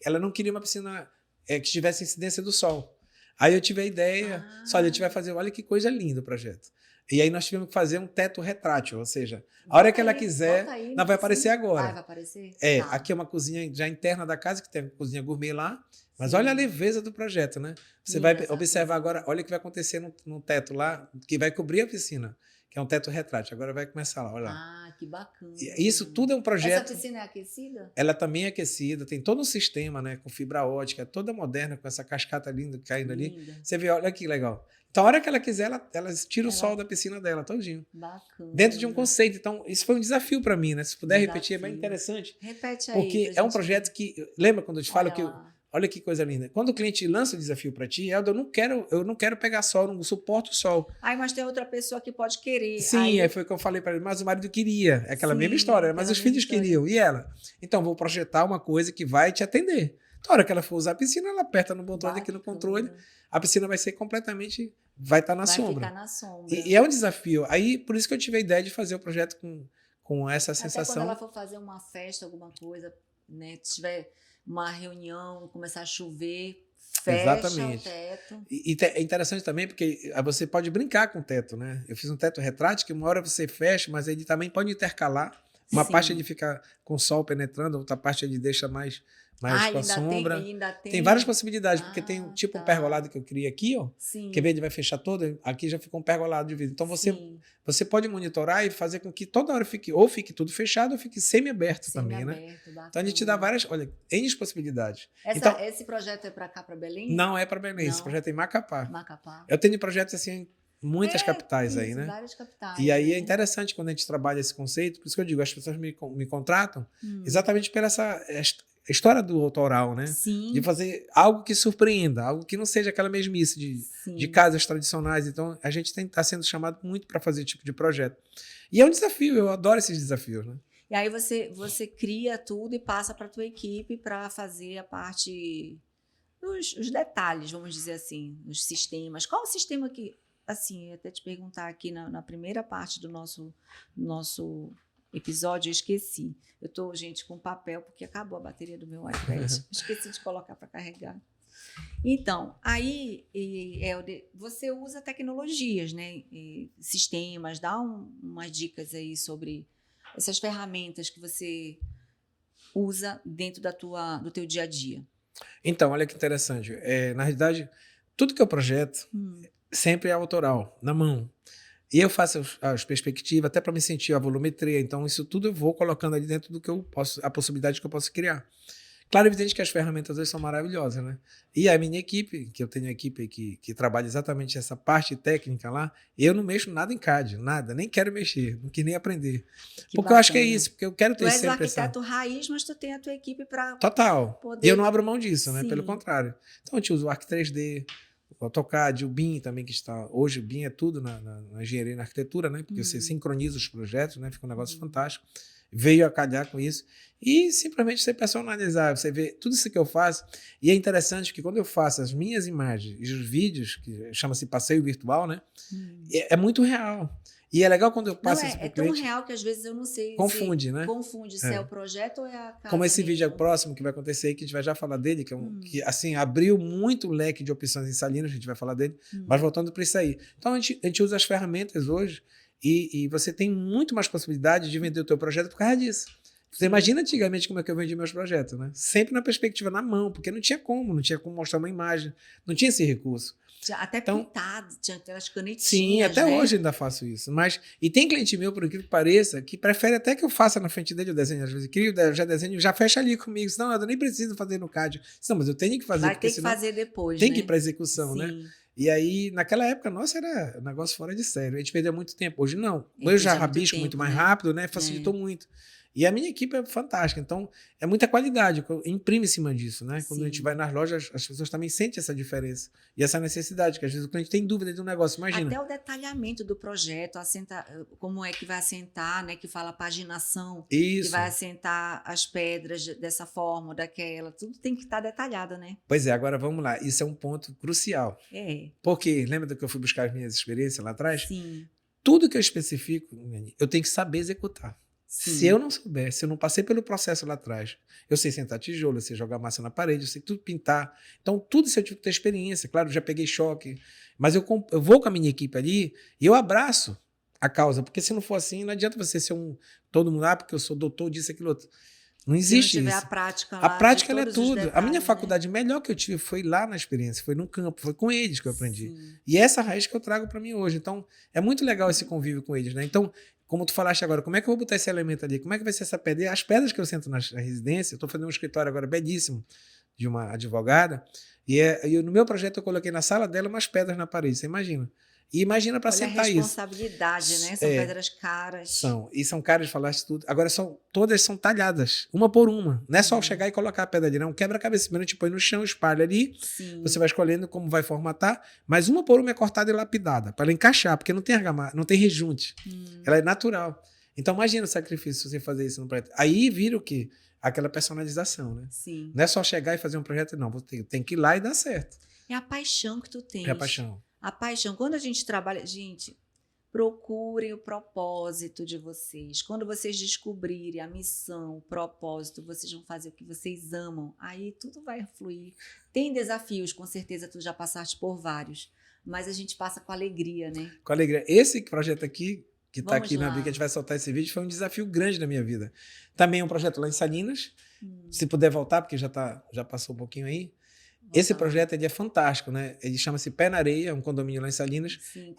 ela não queria uma piscina que tivesse incidência do sol. Aí eu tive a ideia, só a gente vai fazer, olha que coisa linda o projeto. E aí nós tivemos que fazer um teto retrátil, ou seja, a hora que ela quiser, não vai aparecer agora. Vai aparecer? É, Tá. aqui é uma cozinha já interna da casa, que tem uma cozinha gourmet lá, mas olha a leveza do projeto, né? Você vai observar agora, olha o que vai acontecer no teto lá, que vai cobrir a piscina, que é um teto retrátil. Agora vai começar lá, olha lá. Ah, que bacana. Isso tudo é um projeto. Essa piscina é aquecida? Ela também é aquecida, tem todo um sistema, né, com fibra ótica, toda moderna, com essa cascata linda caindo ali. Você vê, olha que legal. Então, a hora que ela quiser, ela tira o sol da piscina dela, todinho. Bacana. Dentro de um conceito. Então, isso foi um desafio para mim, né? Se puder repetir, é bem interessante. Repete aí. Porque é um projeto que... Lembra quando eu te falo que... Olha que coisa linda. Quando o cliente lança o desafio para ti, Elda, eu não quero pegar sol, não suporto o sol. Aí, mas tem outra pessoa que pode querer. Sim, aí foi o que eu falei para ele, mas o marido queria. É aquela mesma história, mas os filhos queriam. E ela? Então, vou projetar uma coisa que vai te atender. Então, a hora que ela for usar a piscina, ela aperta no botão aqui no controle, a piscina vai ser completamente... Vai estar na sombra. Vai ficar na sombra. E é um desafio. Aí, por isso que eu tive a ideia de fazer o projeto com essa sensação. Até quando ela for fazer uma festa, alguma coisa, né? Se tiver uma reunião, começar a chover, fecha o teto. E é interessante também porque você pode brincar com o teto, né? Eu fiz um teto retrátil que uma hora você fecha, mas ele também pode intercalar. Uma parte ele fica com o sol penetrando, outra parte ele deixa mais com a sombra. Tem várias possibilidades, porque tem tipo um pergolado que eu criei aqui, ó. Sim. Que ele vai fechar todo, aqui já ficou um pergolado de vidro. Então você pode monitorar e fazer com que toda hora fique tudo fechado ou fique semi-aberto também, né? Bacana. Então a gente dá várias, olha, N possibilidades. Esse projeto é para cá, para Belém? Não é para Belém, esse projeto é em Macapá. Macapá. Eu tenho projetos assim muitas capitais aí, né? Várias capitais. E aí é interessante quando a gente trabalha esse conceito, por isso que eu digo, as pessoas me contratam exatamente pela essa história do autoral, né? Sim. De fazer algo que surpreenda, algo que não seja aquela mesmice de casas tradicionais. Então, a gente está sendo chamado muito para fazer esse tipo de projeto. E é um desafio, eu adoro esses desafios, né? E aí você cria tudo e passa para a tua equipe para fazer a parte os detalhes, vamos dizer assim, os sistemas. Qual o sistema que, assim, até te perguntar aqui na primeira parte do nosso episódio, eu esqueci. Eu estou, gente, com papel, porque acabou a bateria do meu iPad. Esqueci de colocar para carregar. Então, aí você usa tecnologias, né? Sistemas, dá umas dicas aí sobre essas ferramentas que você usa dentro do teu dia a dia. Então, olha que interessante. Na realidade, tudo que eu projeto sempre é autoral, na mão. E eu faço as perspectivas até para me sentir a volumetria. Então, isso tudo eu vou colocando ali dentro do que eu posso, a possibilidade que eu posso criar. Claro, evidente que as ferramentas hoje são maravilhosas, né? E a minha equipe, que eu tenho uma equipe que trabalha exatamente essa parte técnica lá, eu não mexo nada em CAD, nada, nem quero mexer, não quis nem aprender. Porque eu acho que é isso, porque eu quero ter sempre essa... Tu és o arquiteto raiz, mas tu tem a tua equipe para... Total. Poder... E eu não abro mão disso, né? Sim. Pelo contrário. Então, eu te uso o Arc 3D, o AutoCAD, o BIM também, que está... Hoje o BIM é tudo na engenharia e na arquitetura, né? Porque você sincroniza os projetos, né? Fica um negócio fantástico. Veio a calhar com isso. E simplesmente você personalizar, você vê tudo isso que eu faço. E é interessante que quando eu faço as minhas imagens e os vídeos, que chama-se passeio virtual, né? É muito real. E é legal quando eu passo isso para o cliente. É tão real que às vezes eu não sei. Confunde, né? Confunde se é o projeto ou é a casa. Como esse mesmo. vídeo próximo que vai acontecer aí, que a gente vai já falar dele, que assim, abriu muito o leque de opções em Salinas, a gente vai falar dele. Mas voltando para isso aí. Então a gente usa as ferramentas hoje e você tem muito mais possibilidade de vender o teu projeto por causa disso. Você imagina antigamente como é que eu vendi meus projetos, né? Sempre na perspectiva na mão, porque não tinha como mostrar uma imagem, não tinha esse recurso. Até pintado, tinha aquelas canetinhas. Sim, até hoje ainda faço isso. E tem cliente meu, por incrível que pareça, que prefere até que eu faça na frente dele o desenho. Às vezes crio, já desenho, já fecha ali comigo. Senão eu nem preciso fazer no CAD. Não, mas eu tenho que fazer. Vai ter que fazer depois, tem né? que ir para execução, Sim. né? E aí, naquela época, nossa, era um negócio fora de sério. A gente perdeu muito tempo. Hoje não. Hoje já rabisco muito mais rápido, né? Facilitou muito. E a minha equipe é fantástica, então é muita qualidade, imprime em cima disso, né? Quando a gente vai nas lojas, as pessoas também sentem essa diferença e essa necessidade, que às vezes o cliente tem dúvida de um negócio, imagina. Até o detalhamento do projeto, como é que vai assentar, né? Que fala paginação, que Isso. vai assentar as pedras dessa forma ou daquela, tudo tem que estar detalhado, né? Pois é, agora vamos lá, isso é um ponto crucial. Porque, lembra do que eu fui buscar as minhas experiências lá atrás? Sim. Tudo que eu especifico, eu tenho que saber executar. Sim. Se eu não souber, se eu não passei pelo processo lá atrás, eu sei sentar tijolo, eu sei jogar massa na parede, eu sei tudo pintar. Então, tudo isso eu tive que ter experiência. Claro, eu já peguei choque, mas eu vou com a minha equipe ali e eu abraço a causa, porque se não for assim, não adianta você ser todo mundo, porque eu sou doutor disso, aquilo, outro. Não existe Se não tiver isso. a prática lá, A prática ela é de todos os tudo. A detalhes, minha né? faculdade melhor que eu tive foi lá na experiência, foi no campo, foi com eles que eu aprendi. Sim. E essa raiz que eu trago para mim hoje. Então, é muito legal esse convívio com eles, né? Então, como tu falaste agora, como é que eu vou botar esse elemento ali? Como é que vai ser essa pedra? As pedras que eu sento na residência, eu estou fazendo um escritório agora belíssimo de uma advogada, e no meu projeto eu coloquei na sala dela umas pedras na parede, você imagina? E imagina para sentar isso. Olha a responsabilidade, né? São pedras caras. E são caras, falaste tudo. Agora, todas são talhadas, uma por uma. Não é só chegar e colocar a pedra ali, não. Quebra-cabeça. Primeiro a gente põe no chão, espalha ali. Sim. Você vai escolhendo como vai formatar. Mas uma por uma é cortada e lapidada, para ela encaixar, porque não tem argamassa, não tem rejunte. Ela é natural. Então, imagina o sacrifício se você fazer isso no projeto. Aí vira o quê? Aquela personalização, né? Sim. Não é só chegar e fazer um projeto, não. Você tem que ir lá e dar certo. É a paixão que tu tens. É a paixão. A paixão. Quando a gente trabalha... Gente, procurem o propósito de vocês. Quando vocês descobrirem a missão, o propósito, vocês vão fazer o que vocês amam. Aí tudo vai fluir. Tem desafios, com certeza tu já passaste por vários. Mas a gente passa com alegria, né? Com alegria. Esse projeto aqui, que está aqui lá. na Bíblia, que a gente vai soltar esse vídeo, foi um desafio grande na minha vida. Também é um projeto lá em Salinas. Se puder voltar, porque já passou um pouquinho aí. Esse projeto ele é fantástico, né? Ele chama-se Pé na Areia, um condomínio lá em Salinas. Sim,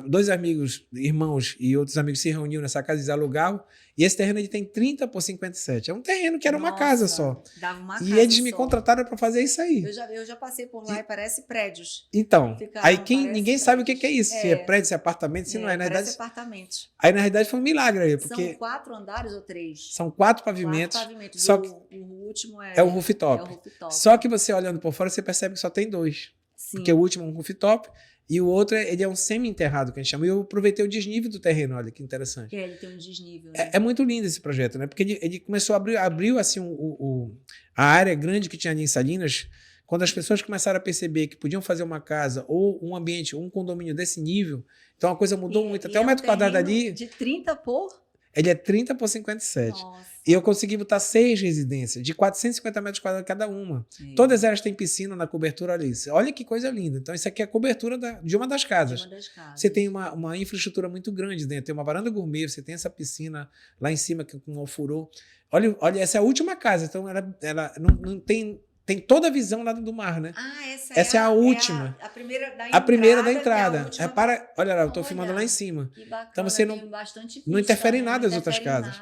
dois amigos, irmãos e outros amigos se reuniram nessa casa, eles alugavam. E esse terreno ele tem 30 por 57. É um terreno que era uma casa só. Dava uma e casa eles me só. contrataram para fazer isso aí. Eu já passei por lá e parece prédios. Então, aí ninguém prédios. sabe o que é isso. Se é prédio, se é apartamento, se não é. Na parece verdade, apartamentos. aí, na realidade, foi um milagre aí, porque São 4 andares ou 3? são 4 pavimentos. Só que o último é o rooftop. Só que você olhando por fora, você percebe que só tem 2. Sim. Porque o último é um rooftop e o outro ele é um semi-enterrado, que a gente chama. E eu aproveitei o desnível do terreno, olha que interessante. Ele tem um desnível. Né? É muito lindo esse projeto, né? Porque ele começou a abrir assim, a área grande que tinha ali em Salinas. Quando as pessoas começaram a perceber que podiam fazer uma casa ou um ambiente, ou um condomínio desse nível, então a coisa mudou muito. Até o metro quadrado ali... De 30 por... Ele é 30 por 57. Nossa. E eu consegui botar 6 residências, de 450 metros quadrados cada uma. Todas elas têm piscina na cobertura ali. Olha que coisa linda. Então, isso aqui é a cobertura de uma das casas. Você tem uma infraestrutura muito grande dentro. Tem uma varanda gourmet, você tem essa piscina lá em cima com um alfurô. Olha, essa é a última casa. Então, ela não tem... Tem toda a visão lá do mar, né? Essa é a última. A primeira da entrada. A primeira da entrada. Repara, olha lá, eu estou filmando lá em cima. Que bacana, então você não interfere em nada as outras casas.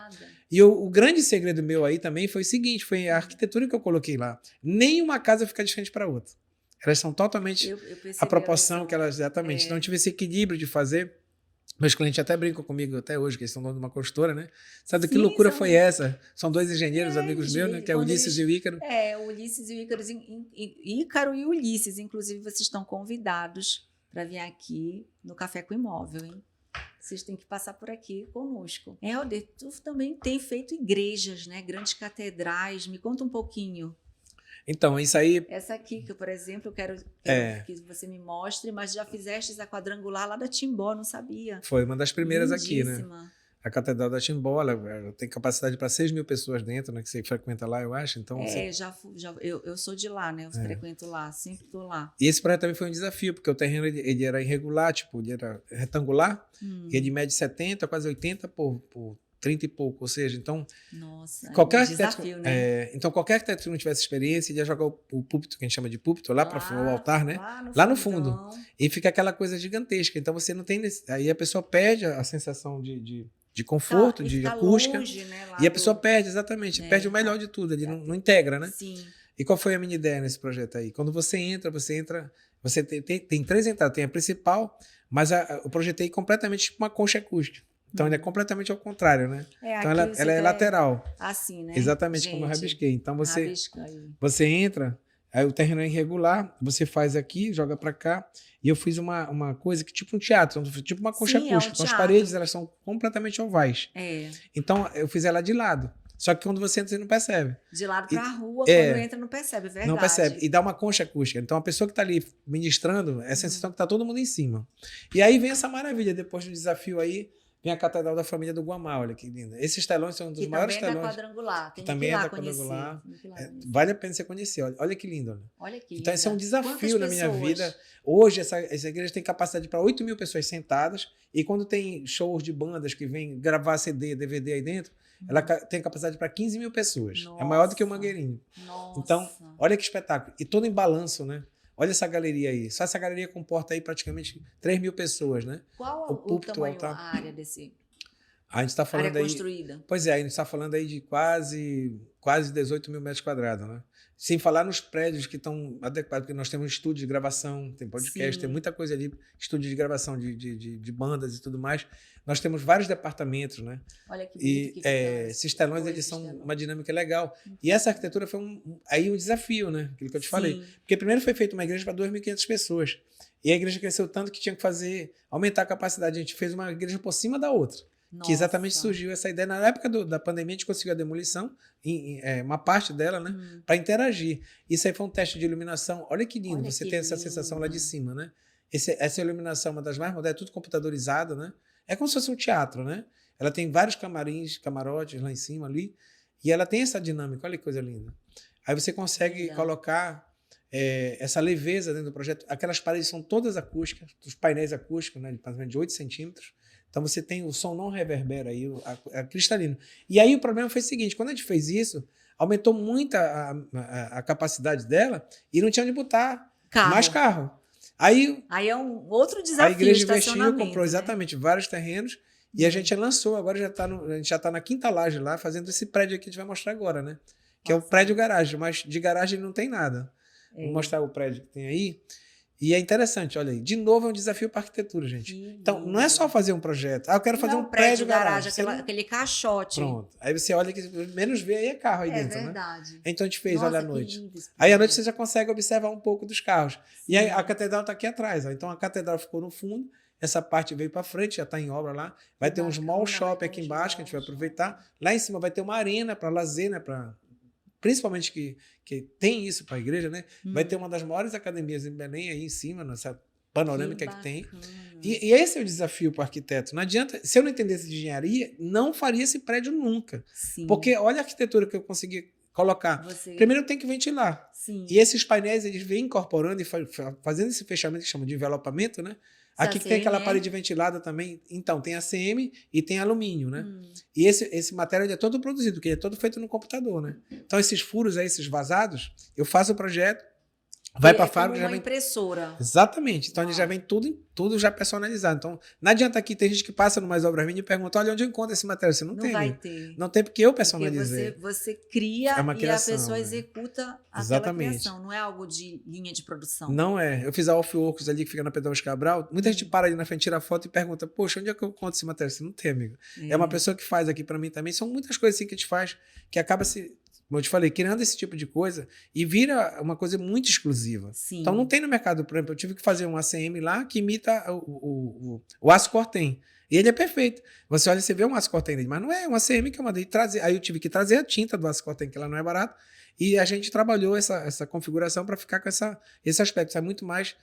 E o grande segredo meu aí também foi o seguinte, foi a arquitetura que eu coloquei lá. Nenhuma casa fica de frente para a outra. Elas são totalmente a proporção que elas... Exatamente. Então, eu tive esse equilíbrio de fazer... Meus clientes até brincam comigo até hoje, que eles estão donos de uma consultora, né? Sabe que loucura foi essa? São 2 engenheiros, amigos meus, né? Que é o Ulisses e o Ícaro. O Ulisses e o Ícaro. Ícaro e Ulisses, inclusive, vocês estão convidados para vir aqui no Café com Imóvel, hein? Vocês têm que passar por aqui conosco. Helder, tu também tem feito igrejas, né? Grandes catedrais. Me conta um pouquinho. Então, isso aí... Essa aqui, que, por exemplo, eu quero que você me mostre, mas já fizeste a quadrangular lá da Timbó, não sabia. Foi uma das primeiras Lindíssima. Aqui, né? A Catedral da Timbó, ela tem capacidade para 6 mil pessoas dentro, né? Que você frequenta lá, eu acho. Então, eu sou de lá, né? Eu frequento lá, sempre estou lá. E esse projeto também foi um desafio, porque o terreno ele era irregular, tipo, ele era retangular, e ele mede 70, quase 80 por 30 e pouco, ou seja, então... Nossa, qualquer desafio, né? Então, qualquer arquiteto que não tivesse experiência, ele ia jogar o púlpito, que a gente chama de púlpito, lá para o altar, né? Lá no fundo. E fica aquela coisa gigantesca. Então, você não tem... Aí a pessoa perde a sensação de conforto, de acústica. Longe, né, e a pessoa perde, exatamente. Perde o melhor de tudo. Ele não integra, né? Sim. E qual foi a minha ideia nesse projeto aí? Quando você entra... Você tem 3 entradas. Tem a principal, mas eu projetei completamente tipo uma concha acústica. Então, ele é completamente ao contrário, né? Então, Aqui ela é lateral. assim, né? Exatamente como eu Gente, rabisquei. Então, rabisca aí. você entra, aí o terreno é irregular, você faz aqui, joga para cá, e eu fiz uma coisa que tipo um teatro, tipo uma concha Sim, é um acústica. Então, as teatro. paredes, elas são completamente ovais. É. Então, eu fiz ela de lado. Só que quando você entra, você não percebe. De lado para a rua, É. quando entra, não percebe, é verdade. Não percebe. E dá uma concha acústica. Então, a pessoa que está ali ministrando, é a sensação que está todo mundo em cima. E aí vem essa maravilha. Depois do desafio aí, vem a Catedral da Família do Guamá. Olha que linda. Esses telões são um dos maiores também é da telões. Quadrangular. Tem Que também é da Quadrangular. Vale a pena você conhecer. Olha que lindo. Olha que então, esse é um desafio Quantas na minha pessoas? vida. Hoje, essa igreja tem capacidade para 8 mil pessoas sentadas. E quando tem shows de bandas que vêm gravar CD, DVD aí dentro, ela tem capacidade para 15 mil pessoas. Nossa. É maior do que o Mangueirinho. Nossa. Então, olha que espetáculo. E todo em balanço, né? Olha essa galeria aí. Só essa galeria comporta aí praticamente 3 mil pessoas, né? Qual o púlpito, tamanho, altar. a área desse? A gente está falando área aí. Construída. Pois é, a gente está falando aí de quase 18 mil metros quadrados, né? Sem falar nos prédios que estão adequados, porque nós temos estúdio de gravação, tem podcast, Sim. tem muita coisa ali, estúdio de gravação de bandas e tudo mais. Nós temos vários departamentos, né? Olha que bonito. Esses telões, eles são uma dinâmica legal. E essa arquitetura foi aí um desafio, né? Aquilo que eu te falei. Porque primeiro foi feita uma igreja para 2.500 pessoas. E a igreja cresceu tanto que tinha que aumentar a capacidade. A gente fez uma igreja por cima da outra. Nossa. Que exatamente surgiu essa ideia. Na época da pandemia, a gente conseguiu a demolição, uma parte dela, né? Para interagir. Isso aí foi um teste de iluminação. Olha que lindo, você tem essa sensação lá de cima, né? Essa iluminação é uma das mais modernas, é tudo computadorizado, né? É como se fosse um teatro, né? Ela tem vários camarins, camarotes lá em cima ali, e ela tem essa dinâmica. Olha que coisa linda. Aí você consegue colocar essa leveza dentro do projeto. Aquelas paredes são todas acústicas, os painéis acústicos, né? De 8 centímetros. Então você tem o som não reverbera aí, a cristalino. E aí o problema foi o seguinte, quando a gente fez isso, aumentou muito a capacidade dela e não tinha onde botar mais carro. Aí é um outro desafio. A igreja investiu, comprou exatamente vários terrenos e a gente lançou, agora a gente já está na quinta laje lá, fazendo esse prédio aqui que a gente vai mostrar agora, né? Que é o prédio garagem, mas de garagem não tem nada. Vou mostrar o prédio que tem aí. E é interessante, olha aí. De novo, é um desafio para a arquitetura, gente. Então, não é só fazer um projeto. Eu quero fazer um prédio garagem. Aquele caixote. Pronto. Aí você olha que menos vê aí é carro aí dentro, verdade. né? Então, a gente fez, olha, à noite. Aí, à noite, você já consegue observar um pouco dos carros. Sim. E aí, a catedral está aqui atrás. Ó. Então, a catedral ficou no fundo. Essa parte veio para frente, já está em obra lá. Vai ter um small shop aqui embaixo, que a gente vai aproveitar. Lá em cima vai ter uma arena para lazer, né? Principalmente que tem isso para a igreja, né? Vai ter uma das maiores academias em Belém aí em cima, nessa panorâmica que tem. E esse é o desafio para o arquiteto. Não adianta, se eu não entendesse de engenharia, não faria esse prédio nunca. Sim. Porque olha a arquitetura que eu consegui colocar. Primeiro eu tenho que ventilar. Sim. E esses painéis, eles vêm incorporando e fazendo esse fechamento que chama de envelopamento, né? Aqui tem aquela parede ventilada também. Então, tem ACM e tem alumínio, né? E esse material é todo produzido, porque ele é todo feito no computador, né? Então, esses furos aí, esses vazados, eu faço o projeto, vai para a fábrica, já vem impressora. Exatamente. Então, ele já vem tudo já personalizado. Então, não adianta aqui, tem gente que passa no Mais Obras Minhas e pergunta, olha, onde eu encontro esse material? Você não tem. Não vai ter. Não tem porque eu personalizei. Porque você cria e a pessoa executa aquela criação. Não é algo de linha de produção. Não é. Eu fiz a Off-Works ali, que fica na Pedro Cabral. Muita gente para ali na frente, tira foto e pergunta, poxa, onde é que eu encontro esse material? Você não tem, amigo. É uma pessoa que faz aqui para mim também. São muitas coisas assim que a gente faz que acaba como eu te falei, criando esse tipo de coisa e vira uma coisa muito exclusiva. Sim. Então não tem no mercado, por exemplo, eu tive que fazer um ACM lá que imita o aço cortem. E ele é perfeito. Você olha, você vê um aço cortem dele, mas não é um ACM que eu mandei trazer. Aí eu tive que trazer a tinta do aço cortem, que ela não é barato, e a gente trabalhou essa configuração para ficar com esse aspecto. É muito mais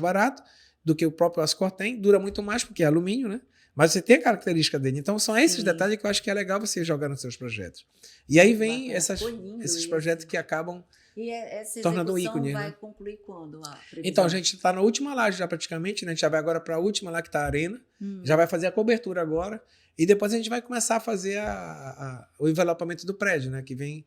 barato do que o próprio aço cortem, dura muito mais porque é alumínio, né? Mas você tem a característica dele. Então, são esses detalhes que eu acho que é legal você jogar nos seus projetos. E aí vem esses projetos que acabam tornando um ícone. Vai concluir quando? Então, a gente está na última laje já praticamente, né? A gente já vai agora para a última lá que está a arena. Já vai fazer a cobertura agora. E depois a gente vai começar a fazer o envelopamento do prédio, né? Que vem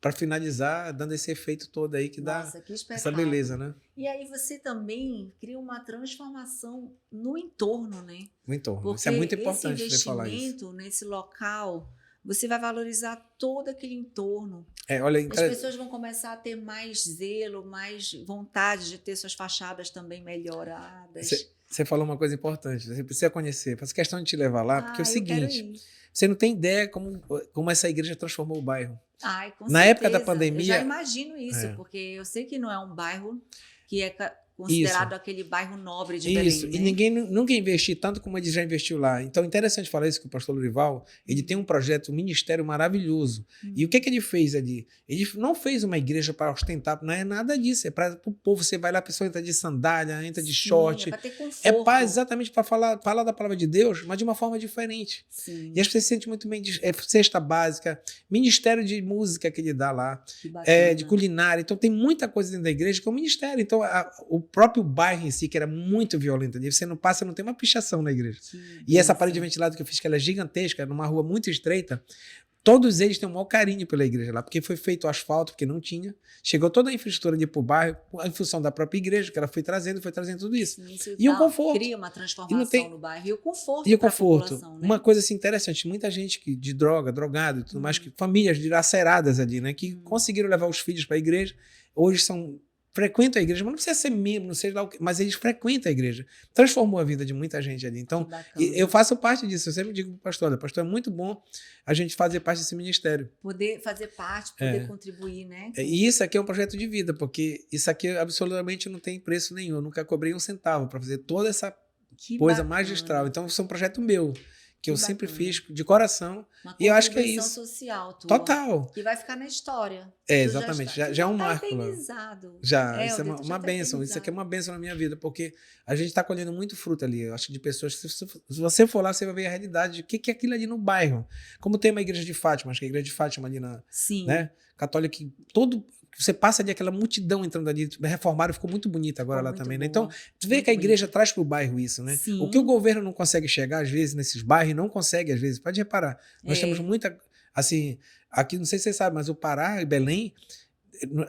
para finalizar, dando esse efeito todo aí que dá essa beleza, né? E aí você também cria uma transformação no entorno, né? No entorno. Porque isso é muito importante você falar isso. Esse investimento nesse local, você vai valorizar todo aquele entorno. Olha, as pessoas vão começar a ter mais zelo, mais vontade de ter suas fachadas também melhoradas. Você falou uma coisa importante, você precisa conhecer. Faço questão de te levar lá, porque é o Eu quero seguinte, ir. você não tem ideia como essa igreja transformou o bairro. Ai, com Na época da certeza. Eu já pandemia, imagino isso, é, porque eu sei que não é um bairro que é isso. considerado aquele bairro nobre de Isso, Belém, e né? ninguém nunca investiu tanto como ele já investiu lá. Então, é interessante falar isso que o pastor Lorival, ele tem um projeto, um ministério maravilhoso. E o que ele fez ali? Ele não fez uma igreja para ostentar, não é nada disso, é para o povo, você vai lá, a pessoa entra de sandália, entra de Sim, é short, para ter é conforto. exatamente para falar da palavra de Deus, mas de uma forma diferente. Sim, E as pessoas se sentem muito bem, cesta básica, ministério de música que ele dá lá, que bacana. de culinária. Então, tem muita coisa dentro da igreja que é um ministério. Então, o próprio bairro em si, que era muito violento ali, você não passa, não tem uma pichação na igreja. E essa parede de ventilado que eu fiz, que ela é gigantesca, numa rua muito estreita, todos eles têm um maior carinho pela igreja lá, porque foi feito o asfalto, porque não tinha. Chegou toda a infraestrutura ali pro bairro, em função da própria igreja, que ela foi trazendo tudo isso. Sim, isso E o conforto. cria uma E transformação não tem, no bairro. E o conforto e o para a conforto. população, né? Uma coisa assim interessante, muita gente de drogado e tudo mais, que famílias dilaceradas ali, né, que conseguiram levar os filhos para a igreja, hoje frequentam a igreja, mas não precisa ser membro, não sei lá o que, mas eles frequentam a igreja. Transformou a vida de muita gente ali. Então, eu faço parte disso. Eu sempre digo para o pastor, é muito bom a gente fazer parte desse ministério. Poder fazer parte, poder contribuir, né? E isso aqui é um projeto de vida, porque isso aqui absolutamente não tem preço nenhum. Eu nunca cobrei um centavo para fazer toda essa coisa magistral. Então, isso é um projeto meu, que eu sempre fiz de coração. E eu acho que é isso. Social tua, total. Que vai ficar na história. Exatamente. Já é um marco. Já, isso é uma bênção. Isso aqui é uma bênção na minha vida, porque a gente está colhendo muito fruto ali. Eu acho de pessoas que, se você for lá, você vai ver a realidade de o que é aquilo ali no bairro. Como tem uma igreja de Fátima, acho que é a igreja de Fátima ali na... Sim. Né, católica, que você passa ali, aquela multidão entrando ali, reformaram, ficou muito bonita agora lá também, né? Então, tu vê que a igreja traz para o bairro isso, né? Sim. O que o governo não consegue chegar, às vezes, nesses bairros, não consegue, às vezes. Pode reparar. Nós temos muita, assim, aqui, não sei se você sabe, mas o Pará e Belém,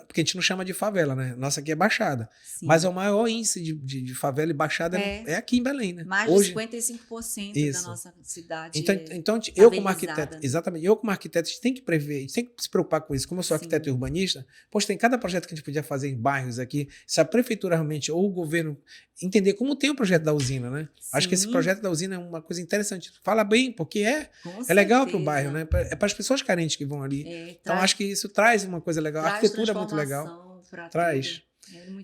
porque a gente não chama de favela, né? Nossa, aqui é Baixada. Sim. Mas é o maior índice de favela e Baixada é aqui em Belém, né? Mais de 55% da nossa cidade. Então eu como arquiteto, exatamente, eu como arquiteto, a gente tem que prever, a gente tem que se preocupar com isso. Como eu sou arquiteto e urbanista, poxa, tem cada projeto que a gente podia fazer em bairros aqui, se a prefeitura realmente, ou o governo, entender como tem o projeto da usina, né? Sim. Acho que esse projeto da usina é uma coisa interessante. Fala bem, porque é legal para o bairro, né? É para as pessoas carentes que vão ali. Então acho que isso traz uma coisa legal. A arquitetura é muito legal. Traz.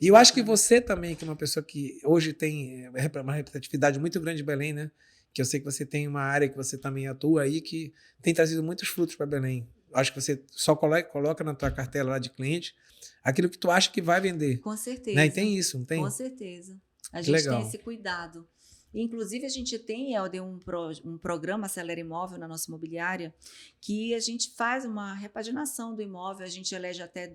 E eu acho que você também, que é uma pessoa que hoje tem uma representatividade muito grande em Belém, né? Que eu sei que você tem uma área que você também atua aí, que tem trazido muitos frutos para Belém. Acho que você só coloca na tua cartela lá de cliente aquilo que tu acha que vai vender. Com certeza. Né? E tem isso, não tem? Com certeza. A gente tem esse cuidado. Inclusive, a gente tem, Helder, um programa Acelera Imóvel na nossa imobiliária, que a gente faz uma repaginação do imóvel, a gente elege até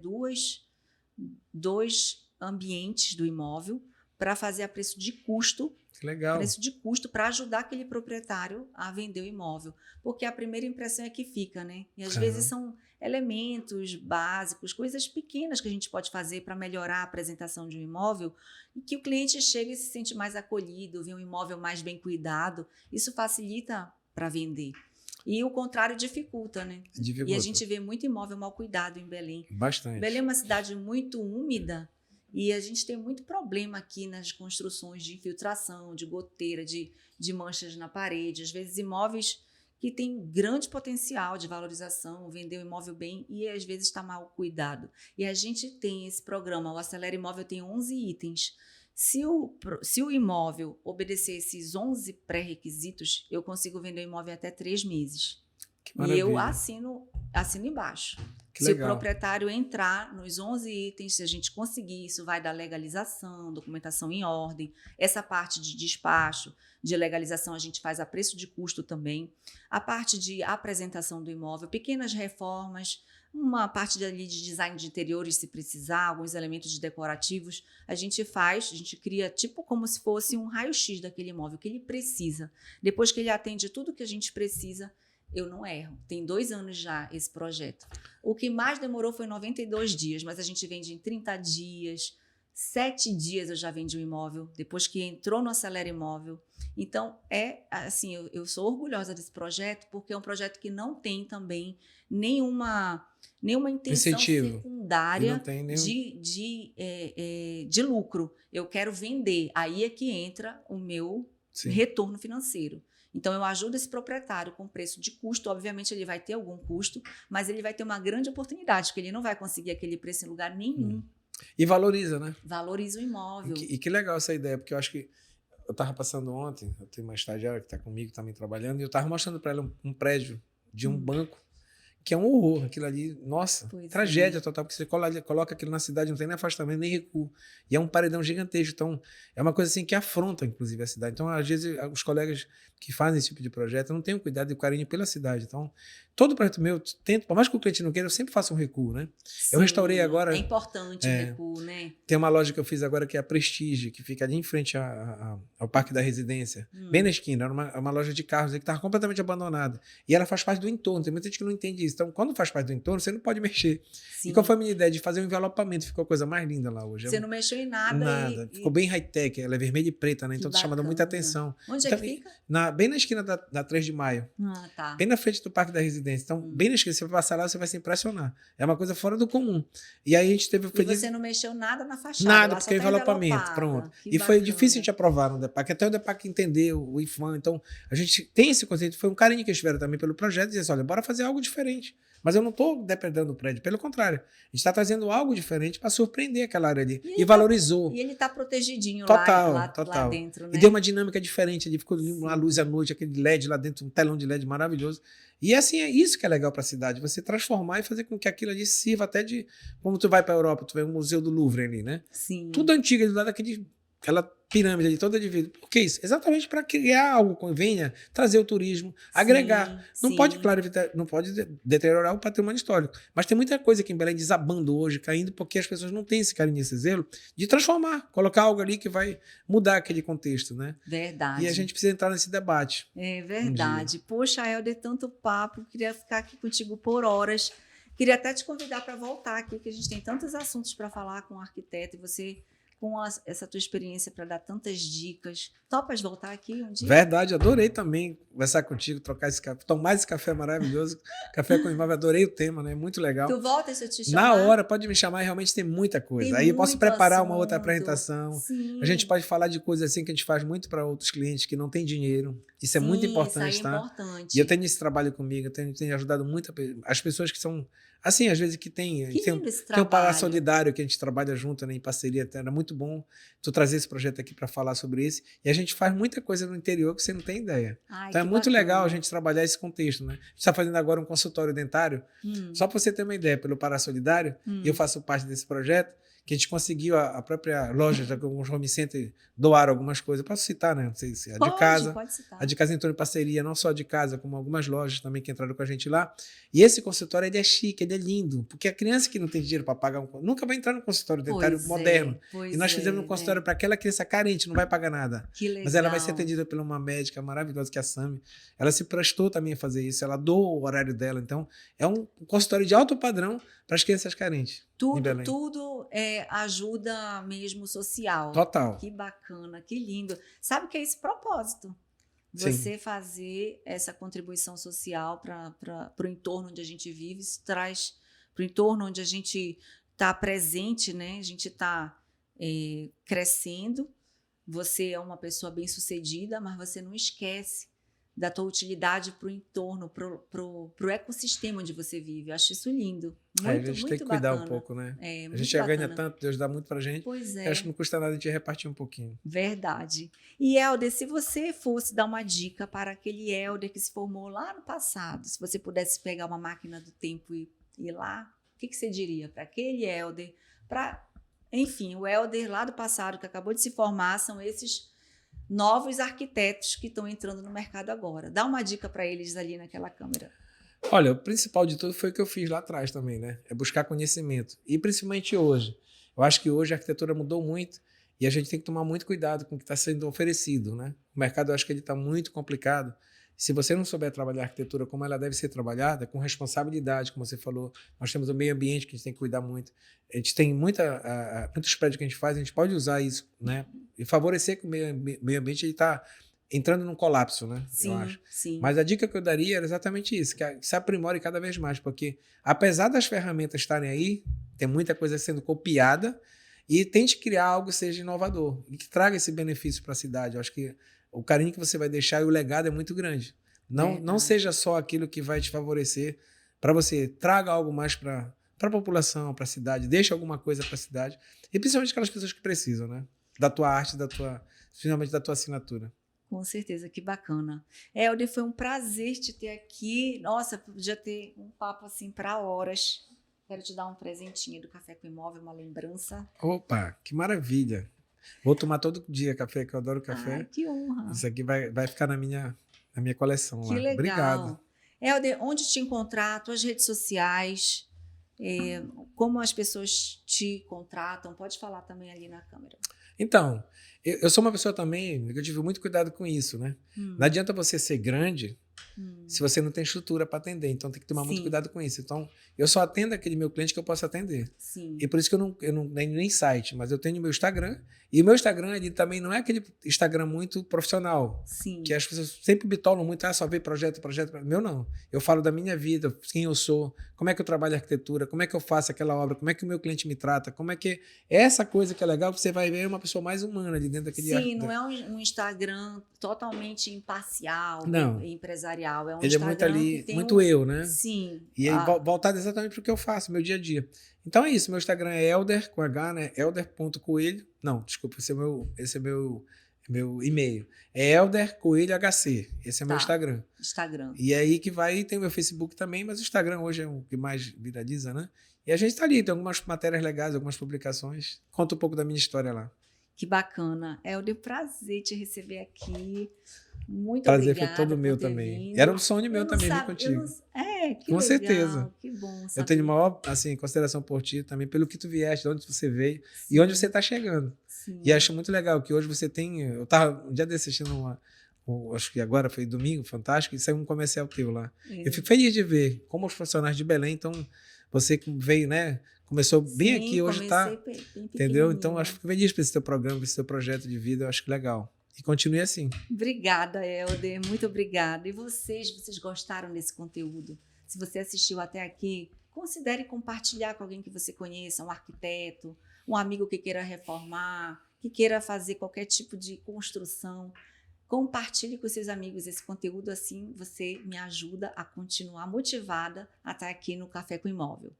dois ambientes do imóvel para fazer a preço de custo. Legal. Preço de custo para ajudar aquele proprietário a vender o imóvel. Porque a primeira impressão é que fica, né? E às vezes são elementos básicos, coisas pequenas que a gente pode fazer para melhorar a apresentação de um imóvel e que o cliente chega e se sente mais acolhido, vê um imóvel mais bem cuidado. Isso facilita para vender. E o contrário dificulta, né? E a gente vê muito imóvel mal cuidado em Belém. Bastante. Belém é uma cidade muito úmida e a gente tem muito problema aqui nas construções de infiltração, de goteira, de manchas na parede. Às vezes imóveis que têm grande potencial de valorização, vender o imóvel bem e às vezes está mal cuidado. E a gente tem esse programa, o Acelera Imóvel tem 11 itens. Se o imóvel obedecer esses 11 pré-requisitos, eu consigo vender o imóvel até 3 meses. E eu assino embaixo. Se o proprietário entrar nos 11 itens, se a gente conseguir, isso vai dar legalização, documentação em ordem. Essa parte de despacho, de legalização, a gente faz a preço de custo também. A parte de apresentação do imóvel, pequenas reformas, uma parte ali de design de interiores, se precisar, alguns elementos decorativos, a gente cria tipo como se fosse um raio-x daquele imóvel que ele precisa. Depois que ele atende tudo que a gente precisa, eu não erro. Tem 2 anos já esse projeto. O que mais demorou foi 92 dias, mas a gente vende em 30 dias, 7 dias eu já vendi um imóvel, depois que entrou no Acelera Imóvel. Então, assim, eu sou orgulhosa desse projeto, porque é um projeto que não tem também nenhuma intenção Incentivo. E não secundária tem nenhum... de lucro. Eu quero vender. Aí é que entra o meu retorno financeiro. Então, eu ajudo esse proprietário com preço de custo. Obviamente, ele vai ter algum custo, mas ele vai ter uma grande oportunidade, porque ele não vai conseguir aquele preço em lugar nenhum. E valoriza, né? Valoriza o imóvel. E que legal essa ideia, porque eu acho que eu estava passando ontem, eu tenho uma estagiária que está comigo, também trabalhando, e eu estava mostrando para ela um prédio de um banco, que é um horror, aquilo ali, nossa, tragédia total, porque você coloca aquilo na cidade, não tem nem afastamento, nem recuo, e é um paredão gigantesco, então é uma coisa assim que afronta, inclusive, a cidade. Então, às vezes, os colegas que fazem esse tipo de projeto não têm o cuidado e o carinho pela cidade. Então, todo projeto meu, tento, por mais que o cliente não queira, eu sempre faço um recuo, né? Sim, eu restaurei agora... É importante o recuo, né? Tem uma loja que eu fiz agora que é a Prestige, que fica ali em frente ao Parque da Residência, bem na esquina. Era uma loja de carros que estava completamente abandonada. E ela faz parte do entorno, tem muita gente que não entende isso. Então, quando faz parte do entorno, você não pode mexer. Sim. E qual foi a minha ideia? De fazer um envelopamento. Ficou a coisa mais linda lá hoje. Você não mexeu em nada. Nada. Ficou bem high-tech. Ela é vermelha e preta, né? Então está chamando muita atenção. Onde é que fica? Bem na esquina da 3 de Maio. Ah, tá. Bem na frente do Parque da Residência. Então, bem na esquina. Você vai passar lá, você vai se impressionar. É uma coisa fora do comum. E aí a gente teve o feliz... E você não mexeu nada na fachada? Nada, porque é envelopamento. Pronto. E foi difícil a gente aprovar no DEPAC. Até o DEPAC entendeu, o IFAM. Então, a gente tem esse conceito. Foi um carinho que eles tiveram também pelo projeto. E disse, olha, bora fazer algo diferente. Mas eu não estou depredando o prédio. Pelo contrário. A gente está trazendo algo diferente para surpreender aquela área ali. E valorizou. E ele está protegidinho total. Lá dentro, né? E deu uma dinâmica diferente. Ali ficou uma luz à noite, aquele LED lá dentro, um telão de LED maravilhoso. E assim, é isso que é legal para a cidade. Você transformar e fazer com que aquilo ali sirva até de... Como tu vai para a Europa, tu vê o Museu do Louvre ali, né? Sim. Tudo antigo, ali lá aquela pirâmide ali toda de vidro. Por que isso? Exatamente para criar algo que venha trazer o turismo, agregar. Não pode, claro, não pode deteriorar o patrimônio histórico. Mas tem muita coisa aqui em Belém desabando hoje, caindo, porque as pessoas não têm esse carinho, esse zelo de transformar, colocar algo ali que vai mudar aquele contexto, né? Verdade. E a gente precisa entrar nesse debate. É verdade. Poxa, Helder, tanto papo, queria ficar aqui contigo por horas. Queria até te convidar para voltar aqui, que a gente tem tantos assuntos para falar com o arquiteto e você... com essa tua experiência para dar tantas dicas. Topas voltar aqui um dia? Verdade, adorei também conversar contigo, trocar esse café, tomar esse café maravilhoso. Café com imóvel, adorei o tema, né? Muito legal. Tu volta se eu te chamar? Na hora, pode me chamar, realmente tem muita coisa. Aí eu posso preparar uma outra apresentação. Sim. A gente pode falar de coisas assim que a gente faz muito para outros clientes que não têm dinheiro. Isso é muito importante, isso aí é importante. E eu tenho esse trabalho comigo, eu tenho ajudado muito as pessoas que são... Assim, às vezes que tem um parasolidário que a gente trabalha junto, né, em parceria, era muito bom tu trazer esse projeto aqui para falar sobre isso. E a gente faz muita coisa no interior que você não tem ideia. Então é muito legal a gente trabalhar esse contexto, né? A gente está fazendo agora um consultório dentário, só para você ter uma ideia, pelo parasolidário, e eu faço parte desse projeto, que a gente conseguiu, a própria loja, já que alguns home center doaram algumas coisas. Posso citar, né? Não sei se pode citar. A de casa entrou em parceria, não só de casa, como algumas lojas também que entraram com a gente lá. E esse consultório, ele é chique, ele é lindo, porque a criança que não tem dinheiro para pagar nunca vai entrar no consultório dentário moderno. E nós fizemos um consultório para aquela criança carente, não vai pagar nada. Que legal. Mas ela vai ser atendida por uma médica maravilhosa, que é a Sami. Ela se prestou também a fazer isso, ela doou o horário dela. Então, é um consultório de alto padrão para as crianças carentes. Tudo ajuda mesmo social. Total. Que bacana, que lindo. Sabe que é esse propósito? Você fazer essa contribuição social para o entorno onde a gente vive, isso traz para o entorno onde a gente está presente, né? A gente está crescendo. Você é uma pessoa bem-sucedida, mas você não esquece da tua utilidade para o entorno, para o ecossistema onde você vive. Eu acho isso lindo. Muito, a gente tem que cuidar um pouco, né? A gente já ganha tanto, Deus dá muito pra gente. Pois é. Eu acho que não custa nada a gente repartir um pouquinho. Verdade. E, Helder, se você fosse dar uma dica para aquele Helder que se formou lá no passado, se você pudesse pegar uma máquina do tempo e ir lá, o que você diria para aquele Helder? Enfim, o Helder lá do passado, que acabou de se formar, são esses novos arquitetos que estão entrando no mercado agora. Dá uma dica para eles ali naquela câmera. Olha, o principal de tudo foi o que eu fiz lá atrás também, né? É buscar conhecimento. E principalmente hoje. Eu acho que hoje a arquitetura mudou muito e a gente tem que tomar muito cuidado com o que está sendo oferecido, né? O mercado, eu acho que ele está muito complicado. Se você não souber trabalhar a arquitetura como ela deve ser trabalhada, com responsabilidade, como você falou, nós temos o meio ambiente que a gente tem que cuidar muito. A gente tem muitos prédios que a gente faz, a gente pode usar isso, né? E favorecer que o meio ambiente está entrando num colapso, né? Eu Sim, acho. sim. Mas a dica que eu daria era exatamente isso, que se aprimore cada vez mais, porque apesar das ferramentas estarem aí, tem muita coisa sendo copiada, e tente criar algo que seja inovador e que traga esse benefício para a cidade. Eu acho que o carinho que você vai deixar e o legado é muito grande. Não seja só aquilo que vai te favorecer para você. Traga algo mais para a população, para a cidade. Deixe alguma coisa para a cidade. E principalmente aquelas pessoas que precisam, né? Da tua arte, finalmente da tua assinatura. Com certeza, que bacana. Helder, foi um prazer te ter aqui. Nossa, podia ter um papo assim para horas. Quero te dar um presentinho do Café com Imóvel, uma lembrança. Opa, que maravilha. Vou tomar todo dia café, que eu adoro café. Ai, que honra. Isso aqui vai ficar na minha coleção Que lá. legal. Obrigado. Helder, onde te encontrar? Tuas redes sociais? Como as pessoas te contratam? Pode falar também ali na câmera. Então, eu sou uma pessoa também, eu tive muito cuidado com isso, né? Não adianta você ser grande se você não tem estrutura para atender. Então, tem que tomar muito cuidado com isso. Então, eu só atendo aquele meu cliente que eu posso atender. Sim. E por isso que eu não tenho nem site, mas eu tenho meu Instagram. E o meu Instagram, ele também não é aquele Instagram muito profissional. Sim. Que as pessoas sempre bitolam muito, só vê projeto. Meu não. Eu falo da minha vida, quem eu sou, como é que eu trabalho a arquitetura, como é que eu faço aquela obra, como é que o meu cliente me trata, como é que... Essa coisa que é legal, você vai ver uma pessoa mais humana ali dentro daquele... Sim, não é um Instagram totalmente imparcial, não. Empresarial. É um Ele Instagram é muito ali, muito eu, né? Sim. E aí, voltado exatamente para o que eu faço, meu dia a dia. Então é isso, meu Instagram é Helder, com H, né? Helder.coelho. Não, desculpa, esse é meu e-mail. É Helder Coelho HC. Esse é meu Instagram. E aí que vai, tem o meu Facebook também, mas o Instagram hoje é o que mais viraliza, né? E a gente tá ali, tem algumas matérias legais, algumas publicações. Conta um pouco da minha história lá. Que bacana. Helder, prazer te receber aqui. Muito prazer obrigada. Foi todo meu também. Era um sonho meu também vir contigo. Que com legal, certeza. Que bom saber. Eu tenho maior assim, consideração por ti também, pelo que tu vieste, de onde você veio. Sim. E onde você está chegando. Sim. E acho muito legal que hoje você tem... Eu estava um dia desse assistindo acho que agora foi domingo, fantástico, e saiu um comercial teu lá. Eu fico feliz de ver como os profissionais de Belém, então você que veio, né? Começou bem aqui, hoje está... Entendeu? Então, acho que fico feliz por esse teu programa, por esse teu projeto de vida, eu acho que legal. E continue assim. Obrigada, Helder. Muito obrigada. E vocês gostaram desse conteúdo? Se você assistiu até aqui, considere compartilhar com alguém que você conheça, um arquiteto, um amigo que queira reformar, que queira fazer qualquer tipo de construção. Compartilhe com seus amigos esse conteúdo, assim você me ajuda a continuar motivada a estar aqui no Café com Imóvel.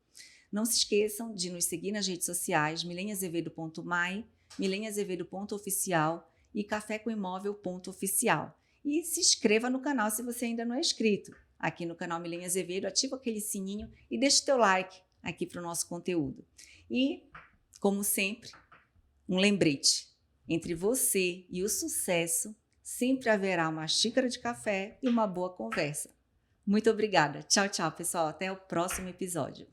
Não se esqueçam de nos seguir nas redes sociais, mileniazevedo.mai, mileniazevedo.oficial e cafécomimóvel.oficial. E se inscreva no canal se você ainda não é inscrito. Aqui no canal Milênia Azevedo, ativa aquele sininho e deixa o teu like aqui para o nosso conteúdo. E, como sempre, um lembrete. Entre você e o sucesso, sempre haverá uma xícara de café e uma boa conversa. Muito obrigada. Tchau, tchau, pessoal. Até o próximo episódio.